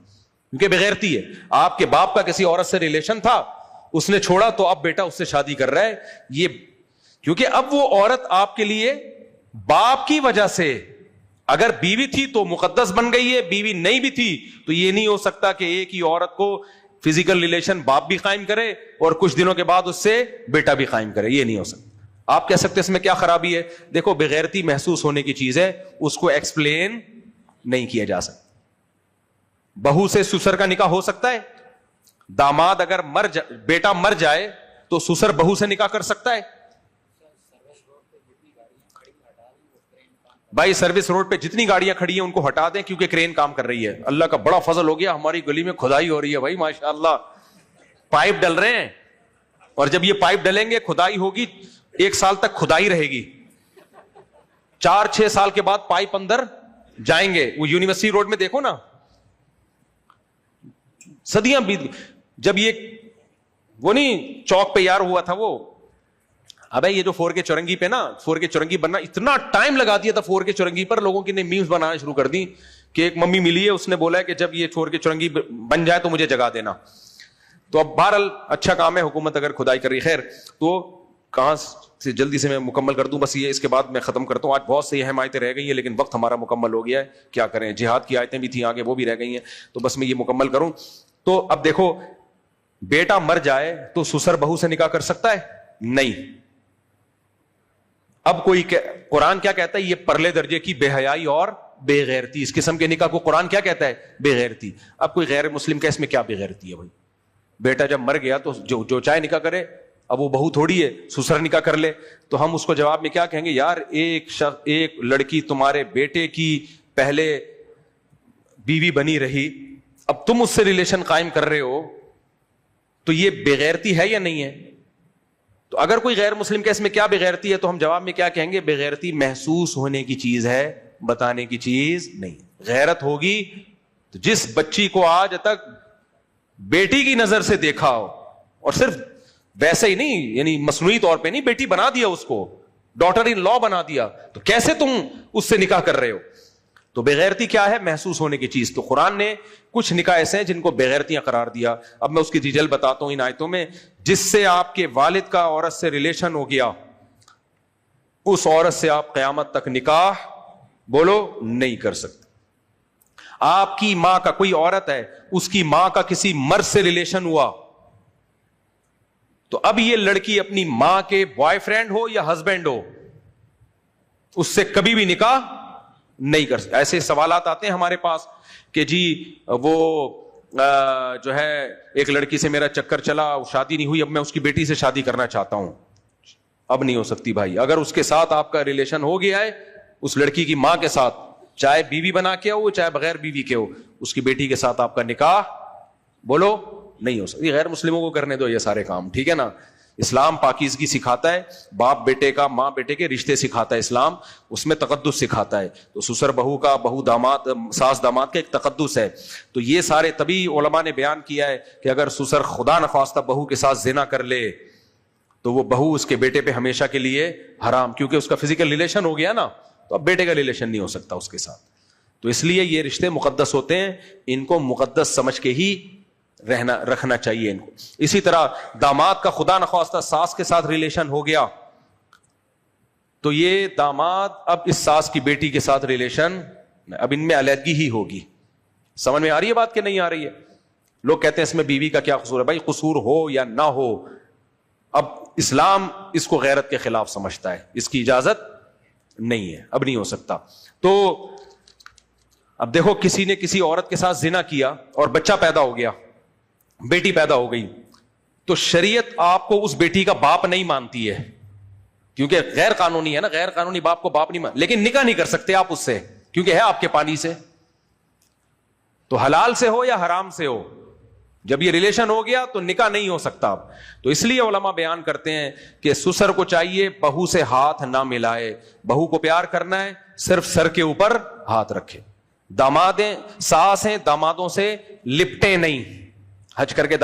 کیونکہ بغیرتی ہے. آپ کے باپ کا کسی عورت سے ریلیشن تھا, اس نے چھوڑا تو اب بیٹا اس سے شادی کر رہا ہے. یہ کیونکہ اب وہ عورت آپ کے لیے باپ کی وجہ سے, اگر بیوی تھی تو مقدس بن گئی ہے, بیوی نہیں بھی تھی تو یہ نہیں ہو سکتا کہ ایک ہی عورت کو فزیکل ریلیشن باپ بھی قائم کرے اور کچھ دنوں کے بعد اس سے بیٹا بھی قائم کرے. یہ نہیں ہو سکتا. آپ کہہ سکتے اس میں کیا خرابی ہے؟ دیکھو, بغیرتی محسوس ہونے کی چیز ہے, اس کو ایکسپلین نہیں کیا جا سکتا. بہو سے سسر کا نکاح ہو سکتا ہے؟ داماد اگر بیٹا مر جائے تو سسر بہو سے نکاح کر سکتا ہے؟ بھائی سروس روڈ پہ جتنی گاڑیاں کھڑی ہیں ان کو ہٹا دیں, کیونکہ کرین کام کر رہی ہے. اللہ کا بڑا فضل ہو گیا, ہماری گلی میں کھدائی ہو رہی ہے بھائی ماشاءاللہ, پائپ ڈل رہے ہیں, اور جب یہ پائپ ڈلیں گے کھدائی ہوگی, 1 سال تک کھدائی رہے گی, 4-6 سال کے بعد پائپ اندر جائیں گے. وہ یونیورسٹی روڈ میں دیکھو نا, صدیاں بیت گئی. جب یہ وہ نہیں چوک پہ یار ہوا تھا وہ, ابے یہ جو 4 کے چورنگی پہ نا, 4 کے چورنگی بننا اتنا ٹائم لگا دیا تھا 4 کے چورنگی پر, لوگوں کی نے میمز بنانا شروع کر دی کہ ایک ممی ملی ہے, اس نے بولا ہے کہ جب یہ 4 کے چورنگی بن جائے تو مجھے جگا دینا. تو اب بہرحال اچھا کام ہے, حکومت اگر کھدائی کر رہی. خیر, تو کہاں سے جلدی سے میں مکمل کر دوں, بس یہ اس کے بعد میں ختم کرتا ہوں. آج بہت سی اہم آیتیں رہ گئی ہیں لیکن وقت ہمارا مکمل ہو گیا ہے, کیا کریں, جہاد کی آیتیں بھی تھیں آگے وہ بھی رہ گئی ہیں, تو بس میں یہ مکمل کروں. تو اب دیکھو, بیٹا مر جائے تو سسر بہو سے نکاح کر سکتا ہے؟ نہیں. اب کوئی قرآن کیا کہتا ہے؟ یہ پرلے درجے کی بے حیائی اور بے غیرتی, اس قسم کے نکاح کو قرآن کیا کہتا ہے؟ بے غیرتی. اب کوئی غیر مسلم کا اس میں کیا بے غیرتی ہے بھائی؟ بیٹا جب مر گیا تو جو چاہے نکاح کرے, اب وہ بہو تھوڑی ہے, سسر نکاح کر لے. تو ہم اس کو جواب میں کیا کہیں گے؟ یار ایک لڑکی تمہارے بیٹے کی پہلے بیوی بنی رہی, اب تم اس سے ریلیشن قائم کر رہے ہو, تو یہ بے غیرتی ہے یا نہیں ہے؟ تو اگر کوئی غیر مسلم کا اس میں کیا بے غیرتی ہے, تو ہم جواب میں کیا کہیں گے؟ بے غیرتی محسوس ہونے کی چیز ہے, بتانے کی چیز نہیں. غیرت ہوگی تو جس بچی کو آج تک بیٹی کی نظر سے دیکھا ہو, اور صرف ویسے ہی نہیں, یعنی مصنوعی طور پہ نہیں, بیٹی بنا دیا اس کو, ڈاٹر ان لا بنا دیا, تو کیسے تم اس سے نکاح کر رہے ہو؟ تو بغیرتی کیا ہے؟ محسوس ہونے کی چیز. تو قرآن نے کچھ نکاح ایسے ہیں جن کو بغیرتیاں قرار دیا. اب میں اس کی ڈیٹیل بتاتا ہوں ان آیتوں میں. جس سے آپ کے والد کا عورت سے ریلیشن ہو گیا, اس عورت سے آپ قیامت تک نکاح بولو نہیں کر سکتے. آپ کی ماں کا, کوئی عورت ہے, اس کی ماں کا کسی مرد سے ریلیشن ہوا, تو اب یہ لڑکی اپنی ماں کے بوائے فرینڈ ہو یا ہسبینڈ ہو, اس سے کبھی بھی نکاح نہیں کر سکتے. ایسے سوالات آتے ہیں ہمارے پاس کہ جی وہ جو ہے ایک لڑکی سے میرا چکر چلا, شادی نہیں ہوئی, اب میں اس کی بیٹی سے شادی کرنا چاہتا ہوں. اب نہیں ہو سکتی بھائی. اگر اس کے ساتھ آپ کا ریلیشن ہو گیا ہے, اس لڑکی کی ماں کے ساتھ, چاہے بیوی بنا کے ہو چاہے بغیر بیوی کے ہو, اس کی بیٹی کے ساتھ آپ کا نکاح بولو نہیں ہو سکتی. غیر مسلموں کو کرنے دو یہ سارے کام, ٹھیک ہے نا. اسلام پاکیزگی سکھاتا ہے, باپ بیٹے کا, ماں بیٹے کے رشتے سکھاتا ہے اسلام, اس میں تقدس سکھاتا ہے. تو سسر بہو کا, بہو داماد, ساس داماد کا ایک تقدس ہے. تو یہ سارے تبھی علماء نے بیان کیا ہے کہ اگر سسر خدا نخواستہ بہو کے ساتھ زنا کر لے تو وہ بہو اس کے بیٹے پہ ہمیشہ کے لیے حرام, کیونکہ اس کا فزیکل ریلیشن ہو گیا نا, تو اب بیٹے کا ریلیشن نہیں ہو سکتا اس کے ساتھ. تو اس لیے یہ رشتے مقدس ہوتے ہیں, ان کو مقدس سمجھ کے ہی رکھنا چاہیے ان کو. اسی طرح داماد کا خدا نخواستہ ساس کے ساتھ ریلیشن ہو گیا تو یہ داماد اب اس ساس کی بیٹی کے ساتھ ریلیشن, اب ان میں علیحدگی ہی ہوگی. سمجھ میں آ رہی ہے بات کہ نہیں آ رہی ہے؟ لوگ کہتے ہیں اس میں بیوی کا کیا قصور ہے. بھائی قصور ہو یا نہ ہو, اب اسلام اس کو غیرت کے خلاف سمجھتا ہے, اس کی اجازت نہیں ہے, اب نہیں ہو سکتا. تو اب دیکھو, کسی نے کسی عورت کے ساتھ زنا کیا اور بچہ پیدا ہو گیا, بیٹی پیدا ہو گئی, تو شریعت آپ کو اس بیٹی کا باپ نہیں مانتی ہے, کیونکہ غیر قانونی ہے نا, غیر قانونی باپ کو باپ نہیں مان, لیکن نکاح نہیں کر سکتے آپ اس سے, کیونکہ ہے آپ کے پانی سے. تو حلال سے ہو یا حرام سے ہو, جب یہ ریلیشن ہو گیا تو نکاح نہیں ہو سکتا اب. تو اس لیے علماء بیان کرتے ہیں کہ سسر کو چاہیے بہو سے ہاتھ نہ ملائے, بہو کو پیار کرنا ہے صرف سر کے اوپر ہاتھ رکھے. دامادیں, ساس ہیں, دامادوں سے لپٹے نہیں. حج کر کے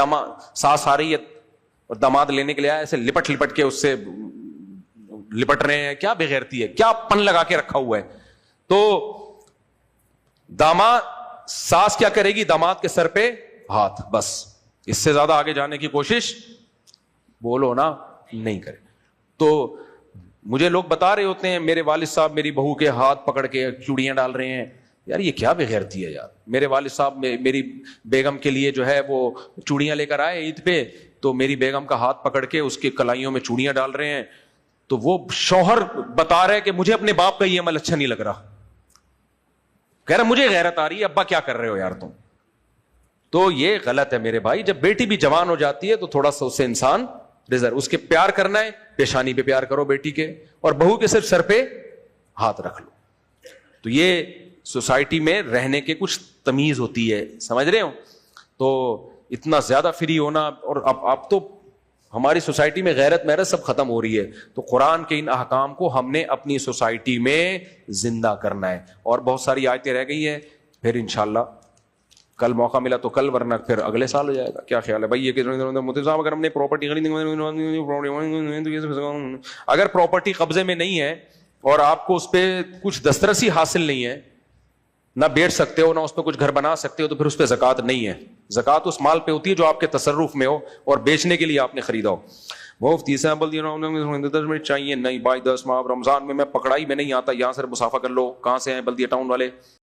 ساس آ رہی ہے اور داماد لینے کے لیے آیا, ایسے لپٹ لپٹ کے اس سے لپٹ رہے ہیں, کیا بغیرتی ہے, کیا پن لگا کے رکھا ہوا ہے. تو ساس کیا کرے گی؟ داماد کے سر پہ ہاتھ, بس. اس سے زیادہ آگے جانے کی کوشش بولو نا نہیں کرے. تو مجھے لوگ بتا رہے ہوتے ہیں میرے والد صاحب میری بہو کے ہاتھ پکڑ کے چوڑیاں ڈال رہے ہیں. یار یہ کیا بے غیرتی ہے یار. میرے والد صاحب میری بیگم کے لیے جو ہے وہ چوڑیاں لے کر آئے عید پہ, تو میری بیگم کا ہاتھ پکڑ کے اس کے کلائیوں میں چوڑیاں ڈال رہے ہیں. تو وہ شوہر بتا رہے کہ مجھے اپنے باپ کا یہ عمل اچھا نہیں لگ رہا, کہہ رہا مجھے غیرت آ رہی ہے, ابا کیا کر رہے ہو یار تم. تو یہ غلط ہے میرے بھائی. جب بیٹی بھی جوان ہو جاتی ہے تو تھوڑا سا اس سے انسان اس کے پیار کرنا ہے, پیشانی پہ پیار کرو بیٹی کے, اور بہو کے صرف سر پہ ہاتھ رکھ لو. تو یہ سوسائٹی میں رہنے کے کچھ تمیز ہوتی ہے, سمجھ رہے ہو. تو اتنا زیادہ فری ہونا, اور اب تو ہماری سوسائٹی میں غیرت محرت سب ختم ہو رہی ہے. تو قرآن کے ان احکام کو ہم نے اپنی سوسائٹی میں زندہ کرنا ہے. اور بہت ساری آیتیں رہ گئی ہیں, پھر انشاءاللہ کل موقع ملا تو کل, ورنہ پھر اگلے سال ہو جائے گا. کیا خیال ہے بھائی؟ یہ کہ صاحب اگر ہم نے پراپرٹی اگر پراپرٹی قبضے میں نہیں ہے اور آپ کو اس پہ کچھ دسترسی حاصل نہیں ہے, نہ بیچ سکتے ہو نہ اس پہ کچھ گھر بنا سکتے ہو, تو پھر اس پہ زکوٰۃ نہیں ہے. زکوٰۃ اس مال پہ ہوتی ہے جو آپ کے تصرف میں ہو اور بیچنے کے لیے آپ نے خریدا ہو. مفتی صاحب چاہیے نہیں بھائی 10 ماہ رمضان میں پکڑائی میں نہیں آتا, یہاں سے مسافہ کر لو. کہاں سے ہیں بلدیہ ٹاؤن والے؟